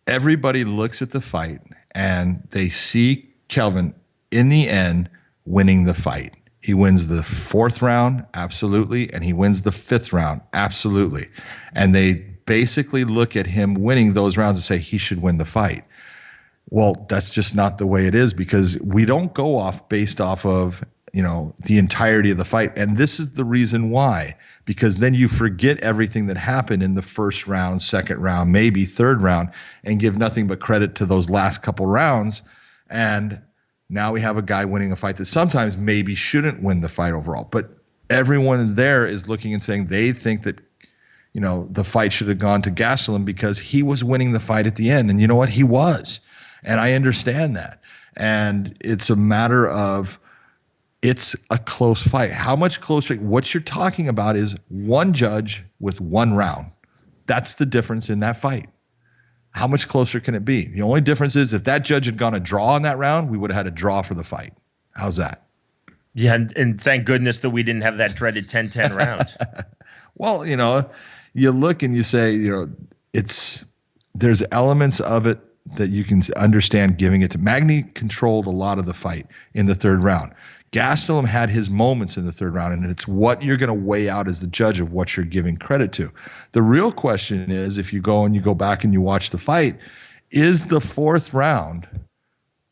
Everybody looks at the fight and they see Kelvin in the end winning the fight. He wins the 4th round, absolutely, and he wins the 5th round, absolutely. And they basically look at him winning those rounds and say he should win the fight. Well, that's just not the way it is, because we don't go off based off of, the entirety of the fight. And this is the reason why, because then you forget everything that happened in the 1st round, 2nd round, maybe 3rd round, and give nothing but credit to those last couple rounds. And now we have a guy winning a fight that sometimes maybe shouldn't win the fight overall. But everyone there is looking and saying they think that the fight should have gone to Gastelum because he was winning the fight at the end. And you know what? He was. And I understand that. And it's a matter of, it's a close fight. How much closer? What you're talking about is one judge with 1 round. That's the difference in that fight. How much closer can it be? The only difference is if that judge had gone a draw in that round, we would have had a draw for the fight. How's that? Yeah, and thank goodness that we didn't have that dreaded 10-10 round. Well, you look and you say, there's elements of it that you can understand giving it to. Magny controlled a lot of the fight in the 3rd round. Gastelum had his moments in the 3rd round, and it's what you're going to weigh out as the judge of what you're giving credit to. The real question is, if you go back and you watch the fight, is the 4th round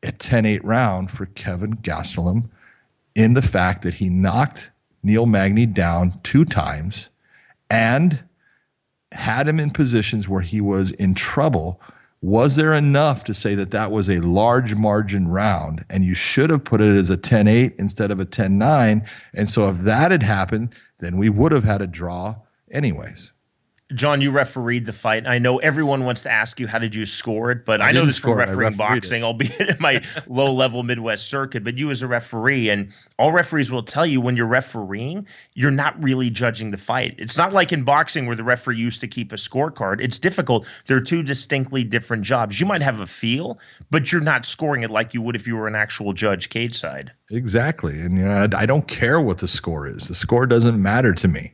a 10-8 round for Kevin Gastelum in the fact that he knocked Neil Magny down 2 times and had him in positions where he was in trouble? Was there enough to say that that was a large margin round and you should have put it as a 10-8 instead of a 10-9? And so if that had happened, then we would have had a draw anyways. John, you refereed the fight. I know everyone wants to ask you, how did you score it? But I know this from refereeing boxing, albeit in my low-level Midwest circuit. But you as a referee, and all referees will tell you, when you're refereeing, you're not really judging the fight. It's not like in boxing where the referee used to keep a scorecard. It's difficult. They're 2 distinctly different jobs. You might have a feel, but you're not scoring it like you would if you were an actual judge cage side. Exactly. And I don't care what the score is. The score doesn't matter to me.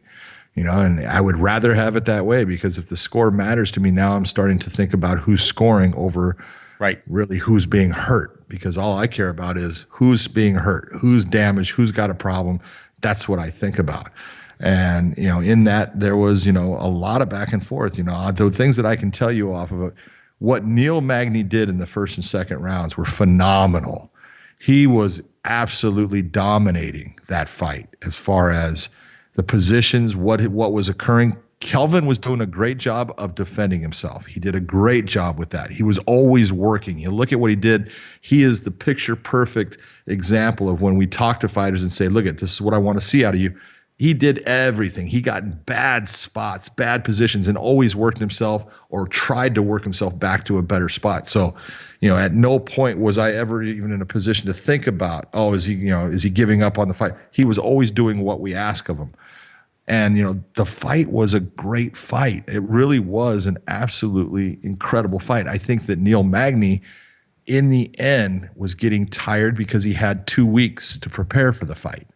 And I would rather have it that way, because if the score matters to me, now I'm starting to think about who's scoring over really who's being hurt, because all I care about is who's being hurt, who's damaged, who's got a problem. That's what I think about. And, in that there was, a lot of back and forth, the things that I can tell you off of it. What Neil Magny did in the 1st and 2nd rounds were phenomenal. He was absolutely dominating that fight as far as the positions, what was occurring. Kelvin was doing a great job of defending himself. He did a great job with that. He was always working. You look at what he did. He is the picture-perfect example of when we talk to fighters and say, look, this is what I want to see out of you. He did everything. He got in bad spots, bad positions, and always worked himself or tried to work himself back to a better spot. So, at no point was I ever even in a position to think about, is he giving up on the fight? He was always doing what we ask of him. And, the fight was a great fight. It really was an absolutely incredible fight. I think that Neil Magny, in the end, was getting tired because he had 2 weeks to prepare for the fight.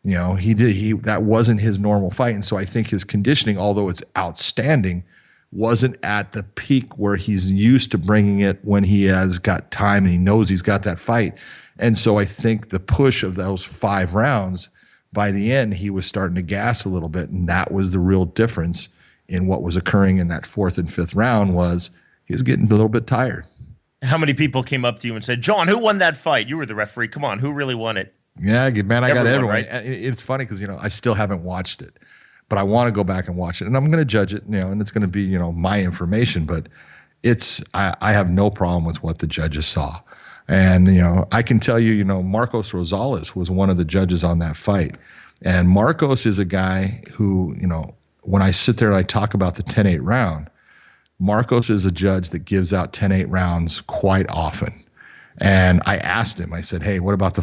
That wasn't his normal fight. And so I think his conditioning, although it's outstanding, wasn't at the peak where he's used to bringing it when he has got time and he knows he's got that fight. And so I think the push of those 5 rounds, by the end, he was starting to gas a little bit, and that was the real difference in what was occurring in that 4th and 5th round. Was he was getting a little bit tired. How many people came up to you and said, John, who won that fight? You were the referee. Come on, who really won it? Yeah, man, I got everyone. Right? It's funny because, I still haven't watched it, but I want to go back and watch it, and I'm going to judge it, and it's going to be, my information, but I have no problem with what the judges saw. And, I can tell you, Marcos Rosales was one of the judges on that fight. And Marcos is a guy who, when I sit there and I talk about the 10-8 round, Marcos is a judge that gives out 10-8 rounds quite often. And I asked him, I said, hey, what about the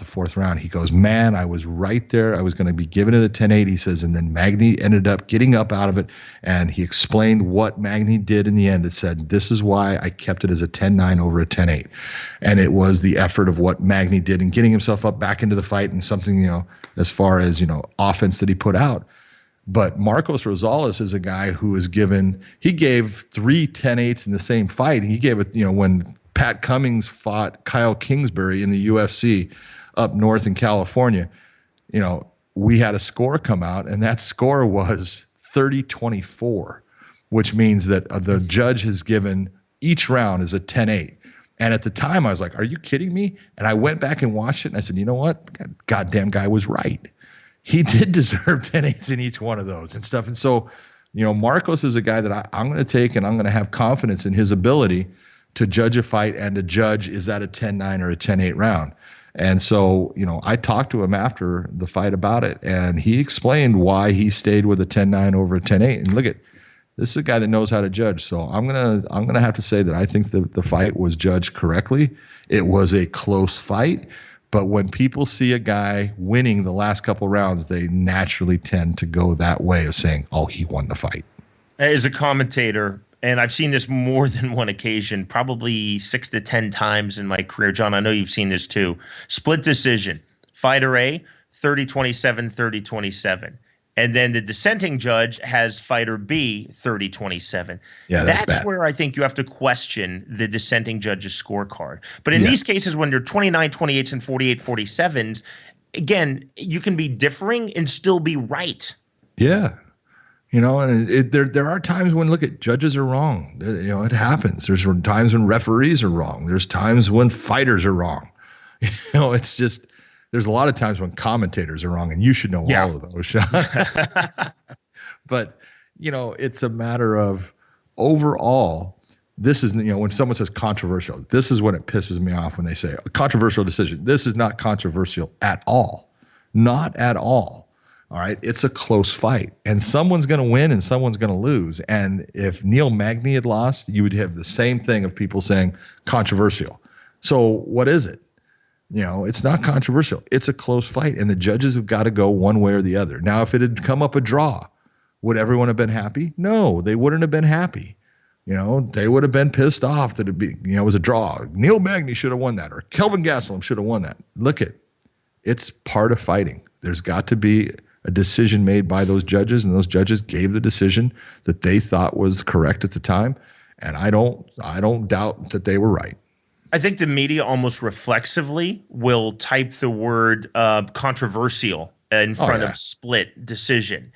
fourth round? He goes, man, I was right there. I was going to be giving it a 10-8, he says, and then Magny ended up getting up out of it, and he explained what Magny did in the end. It said, this is why I kept it as a 10-9 over a 10-8. And it was the effort of what Magny did in getting himself up back into the fight and something, as far as, offense that he put out. But Marcos Rosales is a guy who he gave 3 10-8s in the same fight. He gave it, when Pat Cummings fought Kyle Kingsbury in the UFC up north in California, we had a score come out, and that score was 30-24, which means that the judge has given each round as a 10-8. And at the time, I was like, are you kidding me? And I went back and watched it, and I said, you know what? That goddamn guy was right. He did deserve 10-8s in each one of those and stuff. And so, Marcos is a guy that I'm going to take, and I'm going to have confidence in his ability to judge a fight and to judge, is that a 10-9 or a 10-8 round? And so, I talked to him after the fight about it, and he explained why he stayed with a 10-9 over a 10-8. And look this is a guy that knows how to judge. So I'm gonna have to say that I think the fight was judged correctly. It was a close fight, but when people see a guy winning the last couple rounds, they naturally tend to go that way of saying, oh, he won the fight. As a commentator, and I've seen this more than one occasion, probably 6 to 10 times in my career. John, I know you've seen this too. Split decision. Fighter A, 30-27, 30-27. And then the dissenting judge has fighter B, 30-27. Yeah, that's bad. Where I think you have to question the dissenting judge's scorecard. But in these cases, when they're 29-28s and 48-47s, again, you can be differing and still be right. Yeah. And there are times when, judges are wrong. It happens. There's times when referees are wrong. There's times when fighters are wrong. It's just, there's a lot of times when commentators are wrong, and you should know all of those, Sean. But, it's a matter of overall, this is, when someone says controversial, this is when it pisses me off when they say a controversial decision. This is not controversial at all. Not at all. All right. It's a close fight, and someone's going to win and someone's going to lose. And if Neil Magny had lost, you would have the same thing of people saying controversial. So what is it? It's not controversial. It's a close fight, and the judges have got to go one way or the other. Now, if it had come up a draw, would everyone have been happy? No, they wouldn't have been happy. They would have been pissed off that it was a draw. Neil Magny should have won that, or Kelvin Gastelum should have won that. It's part of fighting. There's got to be a decision made by those judges, and those judges gave the decision that they thought was correct at the time. And I don't doubt that they were right. I think the media almost reflexively will type the word controversial in front of split decision.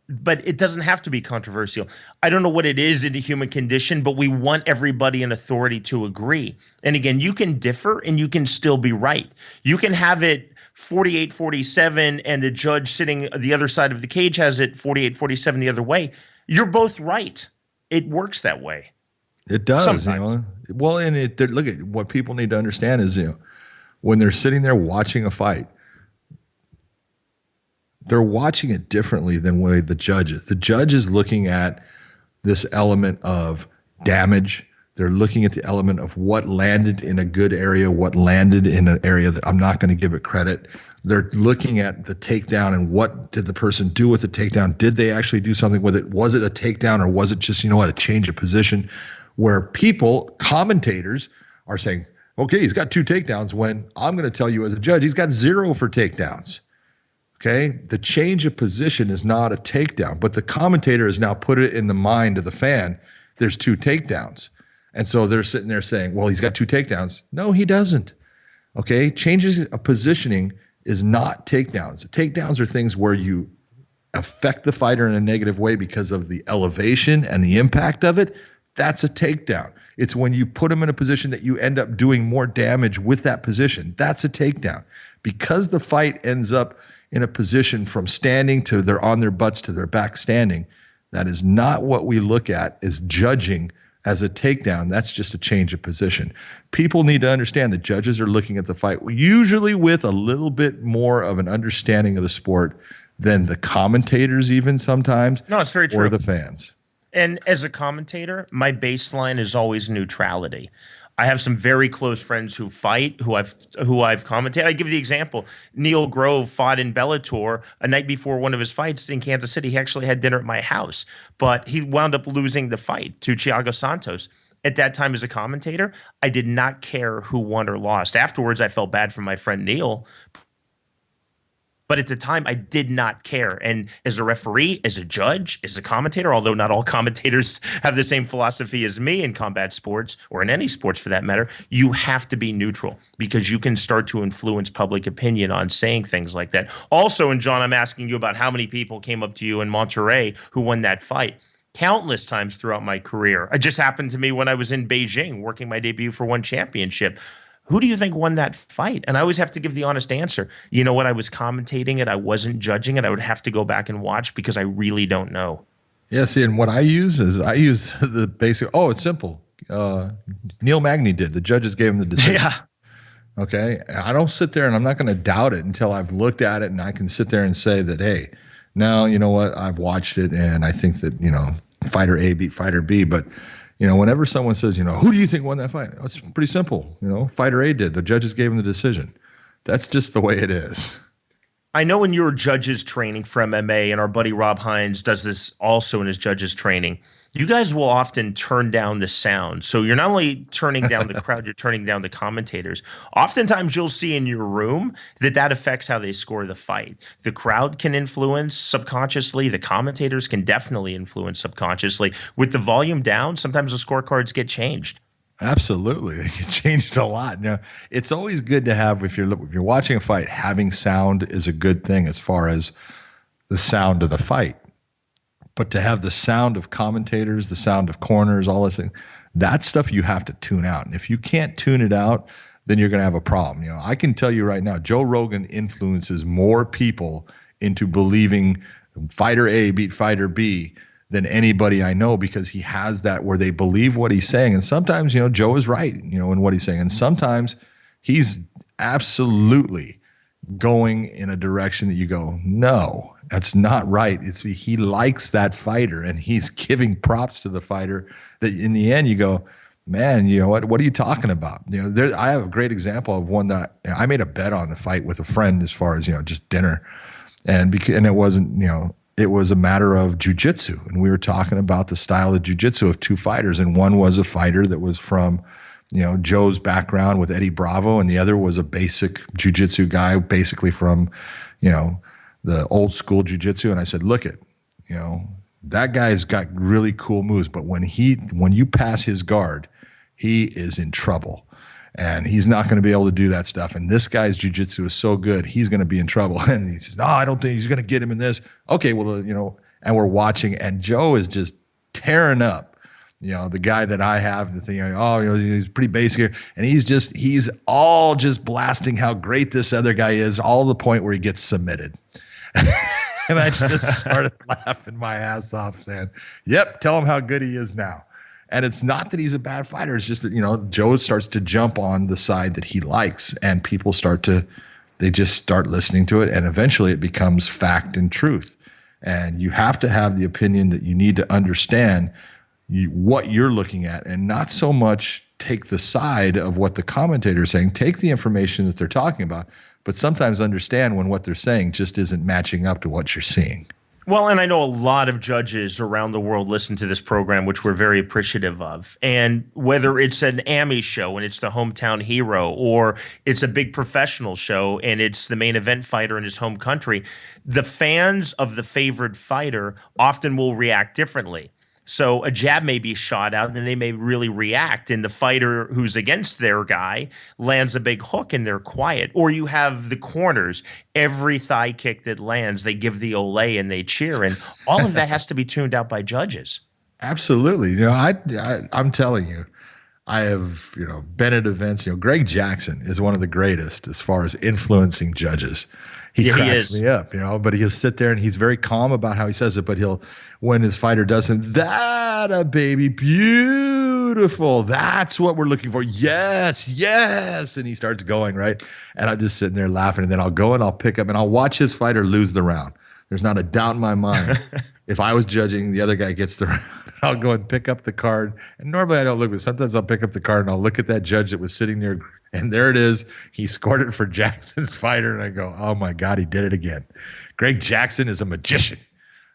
But it doesn't have to be controversial. I don't know what it is in the human condition, but we want everybody in authority to agree. And again, you can differ and you can still be right. You can have it 48-47 and the judge sitting the other side of the cage has it 48-47 the other way. You're both right. It works that way. It does. Sometimes. Well, and look at what people need to understand is, when they're sitting there watching a fight, they're watching it differently than way the judge is. The judge is looking at this element of damage. They're looking at the element of what landed in a good area, what landed in an area that I'm not going to give it credit. They're looking at the takedown and what did the person do with the takedown? Did they actually do something with it? Was it a takedown, or was it just, a change of position? Where commentators are saying, okay, he's got 2 takedowns, when I'm going to tell you as a judge, he's got 0 for takedowns. Okay? The change of position is not a takedown, but the commentator has now put it in the mind of the fan, there's 2 takedowns. And so they're sitting there saying, well, he's got 2 takedowns. No, he doesn't. Okay? Changes of positioning is not takedowns. Takedowns are things where you affect the fighter in a negative way because of the elevation and the impact of it. That's a takedown. It's when you put them in a position that you end up doing more damage with that position. That's a takedown. Because the fight ends up in a position from standing to they're on their butts to their back standing, that is not what we look at as judging as a takedown. That's just a change of position. People need to understand that judges are looking at the fight usually with a little bit more of an understanding of the sport than the commentators even sometimes. No, it's very true. Or the fans. And as a commentator, my baseline is always neutrality. I have some very close friends who fight, who I've commentated. I give the example. Neil Grove fought in Bellator a night before one of his fights in Kansas City. He actually had dinner at my house, but he wound up losing the fight to Thiago Santos. At that time as a commentator, I did not care who won or lost. Afterwards, I felt bad for my friend Neil. But at the time, I did not care. And as a referee, as a judge, as a commentator, although not all commentators have the same philosophy as me in combat sports or in any sports for that matter, you have to be neutral because you can start to influence public opinion on saying things like that. Also, and John, I'm asking you about how many people came up to you in Monterrey who won that fight. Countless times throughout my career. It just happened to me when I was in Beijing working my debut for one championship. Who do you think won that fight? And I always have to give the honest answer. You know what? I was commentating it. I wasn't judging it. I would have to go back and watch because I really don't know. Yeah, see, and what I use the basic, it's simple. Neil Magny did. The judges gave him the decision. Yeah. Okay? I don't sit there and I'm not going to doubt it until I've looked at it and I can sit there and say that, hey, now, you know what? I've watched it and I think that, fighter A beat fighter B, but whenever someone says, who do you think won that fight? It's pretty simple. Fighter A did. The judges gave him the decision. That's just the way it is. I know in your judges training for MMA, and our buddy Rob Hines does this also in his judges training, you guys will often turn down the sound. So you're not only turning down the crowd, you're turning down the commentators. Oftentimes you'll see in your room that affects how they score the fight. The crowd can influence subconsciously. The commentators can definitely influence subconsciously. With the volume down, sometimes the scorecards get changed. Absolutely. They get changed a lot. It's always good to have, if you're watching a fight, having sound is a good thing as far as the sound of the fight. But to have the sound of commentators, the sound of corners, all this thing, that stuff you have to tune out. And if you can't tune it out, then you're going to have a problem. I can tell you right now, Joe Rogan influences more people into believing fighter A beat fighter B than anybody I know, because he has that where they believe what he's saying. And sometimes, Joe is right, in what he's saying. And sometimes he's absolutely going in a direction that you go, no, that's not right. He likes that fighter and he's giving props to the fighter that in the end you go, man, what are you talking about? I have a great example of one that I made a bet on the fight with a friend as far as, just dinner. And it wasn't, it was a matter of jiu-jitsu. And we were talking about the style of jiu-jitsu of two fighters. And one was a fighter that was from, Joe's background with Eddie Bravo. And the other was a basic jiu-jitsu guy, basically from, the old school jiu-jitsu. And I said, look that guy's got really cool moves. But when you pass his guard, he is in trouble. And he's not going to be able to do that stuff. And this guy's jiu-jitsu is so good, he's going to be in trouble. And he says, no, I don't think he's going to get him in this. Okay, well, and we're watching, and Joe is just tearing up, the guy that I have, the thing, he's pretty basic here. And he's all just blasting how great this other guy is, all to the point where he gets submitted. And I just started laughing my ass off, saying, yep, tell him how good he is now. And it's not that he's a bad fighter. It's just that, Joe starts to jump on the side that he likes, and people they just start listening to it, and eventually it becomes fact and truth. And you have to have the opinion that you need to understand what you're looking at, and not so much take the side of what the commentator is saying. Take the information that they're talking about, but sometimes understand when what they're saying just isn't matching up to what you're seeing. Well, and I know a lot of judges around the world listen to this program, which we're very appreciative of. And whether it's an Emmy show and it's the hometown hero, or it's a big professional show and it's the main event fighter in his home country, the fans of the favored fighter often will react differently. So a jab may be shot out and they may really react, and the fighter who's against their guy lands a big hook and they're quiet. Or you have the corners, every thigh kick that lands, they give the ole and they cheer, and all of that has to be tuned out by judges. Absolutely. I'm telling you, I have, been at events. Greg Jackson is one of the greatest as far as influencing judges. He cracks me up, but he'll sit there and he's very calm about how he says it, but when his fighter doesn't, that a baby, beautiful. That's what we're looking for. Yes, yes. And he starts going, right? And I'm just sitting there laughing, and then I'll go and I'll pick up and I'll watch his fighter lose the round. There's not a doubt in my mind. If I was judging, the other guy gets the round. I'll go and pick up the card. And normally I don't look, but sometimes I'll pick up the card and I'll look at that judge that was sitting there, and there it is. He scored it for Jackson's fighter, and I go, oh my God, he did it again. Greg Jackson is a magician.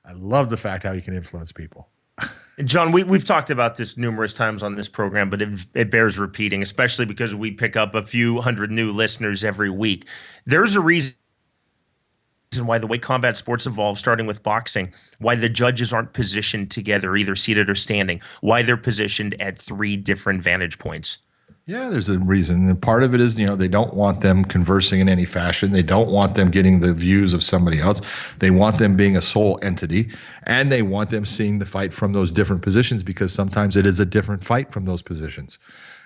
I love the fact how he can influence people. John, we've talked about this numerous times on this program, but it bears repeating, especially because we pick up a few hundred new listeners every week. There's a reason why the way combat sports evolve, starting with boxing, why the judges aren't positioned together, either seated or standing, why they're positioned at 3 different vantage points. Yeah, there's a reason. And part of it is, they don't want them conversing in any fashion. They don't want them getting the views of somebody else. They want them being a sole entity, and they want them seeing the fight from those different positions, because sometimes it is a different fight from those positions.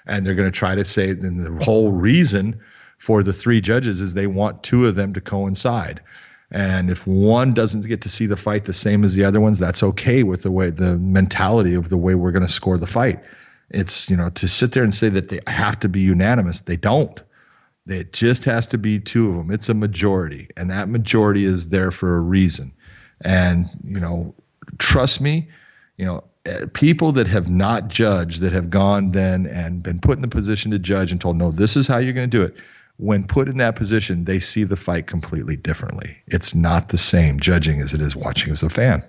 And they're going to try to say, and the whole reason for the 3 judges is they want 2 of them to coincide. And if one doesn't get to see the fight the same as the other ones, that's okay with the mentality of the way we're going to score the fight. It's, to sit there and say that they have to be unanimous, they don't. It just has to be 2 of them. It's a majority, and that majority is there for a reason. And, trust me, people that have not judged, that have gone then and been put in the position to judge and told, no, this is how you're going to do it. When put in that position, they see the fight completely differently. It's not the same judging as it is watching as a fan.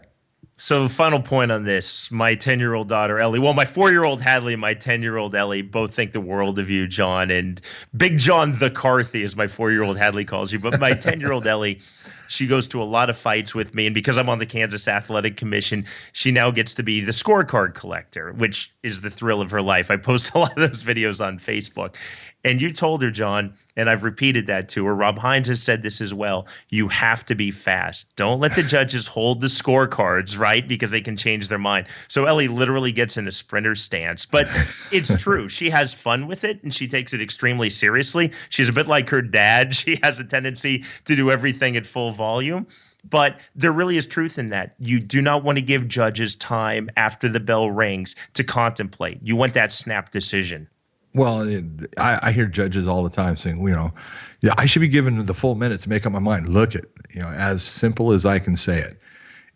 So the final point on this, my 10-year-old daughter, Ellie, my 4-year-old Hadley and my 10-year-old Ellie both think the world of you, John. And Big John the Carthy, as my 4-year-old Hadley calls you. But my 10-year-old Ellie, she goes to a lot of fights with me. And because I'm on the Kansas Athletic Commission, she now gets to be the scorecard collector, which is the thrill of her life. I post a lot of those videos on Facebook. And you told her, John, and I've repeated that to her, Rob Hines has said this as well, you have to be fast. Don't let the judges hold the scorecards, right? Because they can change their mind. So Ellie literally gets in a sprinter stance. But it's true. She has fun with it, and she takes it extremely seriously. She's a bit like her dad. She has a tendency to do everything at full volume. But there really is truth in that. You do not want to give judges time after the bell rings to contemplate. You want that snap decision. Well, I hear judges all the time saying, I should be given the full minute to make up my mind. Look at, as simple as I can say it.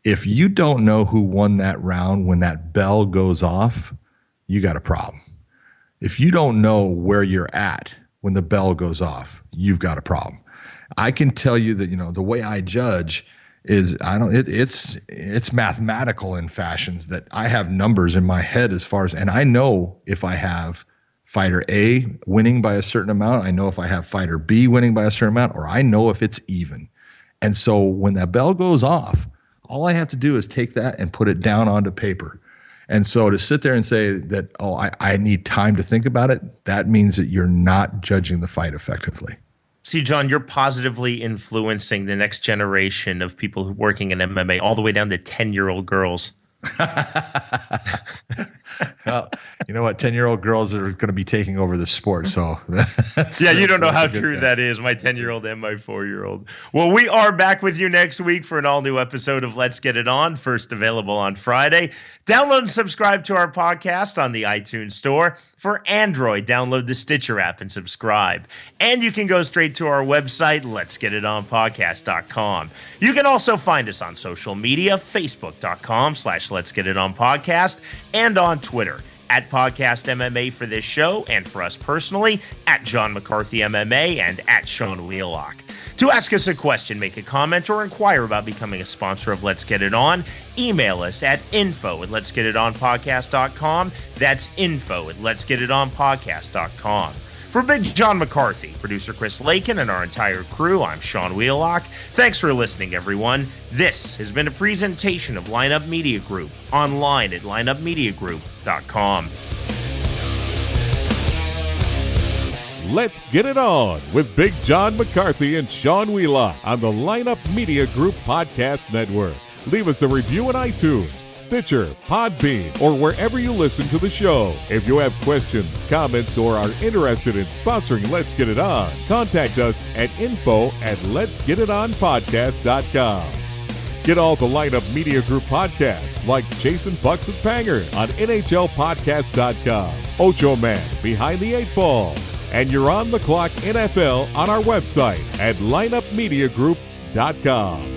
If you don't know who won that round when that bell goes off, you got a problem. If you don't know where you're at when the bell goes off, you've got a problem. I can tell you that, the way I judge is it's mathematical in fashions that I have numbers in my head and I know if I have fighter A winning by a certain amount, I know if I have fighter B winning by a certain amount, or I know if it's even. And so when that bell goes off, all I have to do is take that and put it down onto paper. And so to sit there and say that, I need time to think about it, that means that you're not judging the fight effectively. See, John, you're positively influencing the next generation of people working in MMA, all the way down to 10-year-old girls. Well, you know what? 10-year-old girls are going to be taking over the sport. So you don't know how true that is. My 10-year-old and my 4-year-old. Well, we are back with you next week for an all-new episode of Let's Get It On, first available on Friday. Download and subscribe to our podcast on the iTunes Store. For Android, download the Stitcher app and subscribe. And you can go straight to our website, letsgetitonpodcast.com. You can also find us on social media, facebook.com/letsgetitonpodcast, and on Twitter, @Podcast MMA for this show, and for us personally, @John McCarthy MMA and @Sean Wheelock. To ask us a question, make a comment, or inquire about becoming a sponsor of Let's Get It On, email us at info@letsgetitonpodcast.com. That's info@letsgetitonpodcast.com. For Big John McCarthy, producer Chris Lakin, and our entire crew, I'm Sean Wheelock. Thanks for listening, everyone. This has been a presentation of Lineup Media Group, online at lineupmediagroup.com. Let's Get It On with Big John McCarthy and Sean Wheelock on the Lineup Media Group Podcast Network. Leave us a review on iTunes, Stitcher, Podbean, or wherever you listen to the show. If you have questions, comments, or are interested in sponsoring Let's Get It On, contact us at info@letsgetitonpodcast.com. Get all the Lineup Media Group podcasts like Jason Bucks and Panger on NHLpodcast.com, Ocho Man Behind the Eight Ball, and You're on the Clock NFL on our website at lineupmediagroup.com.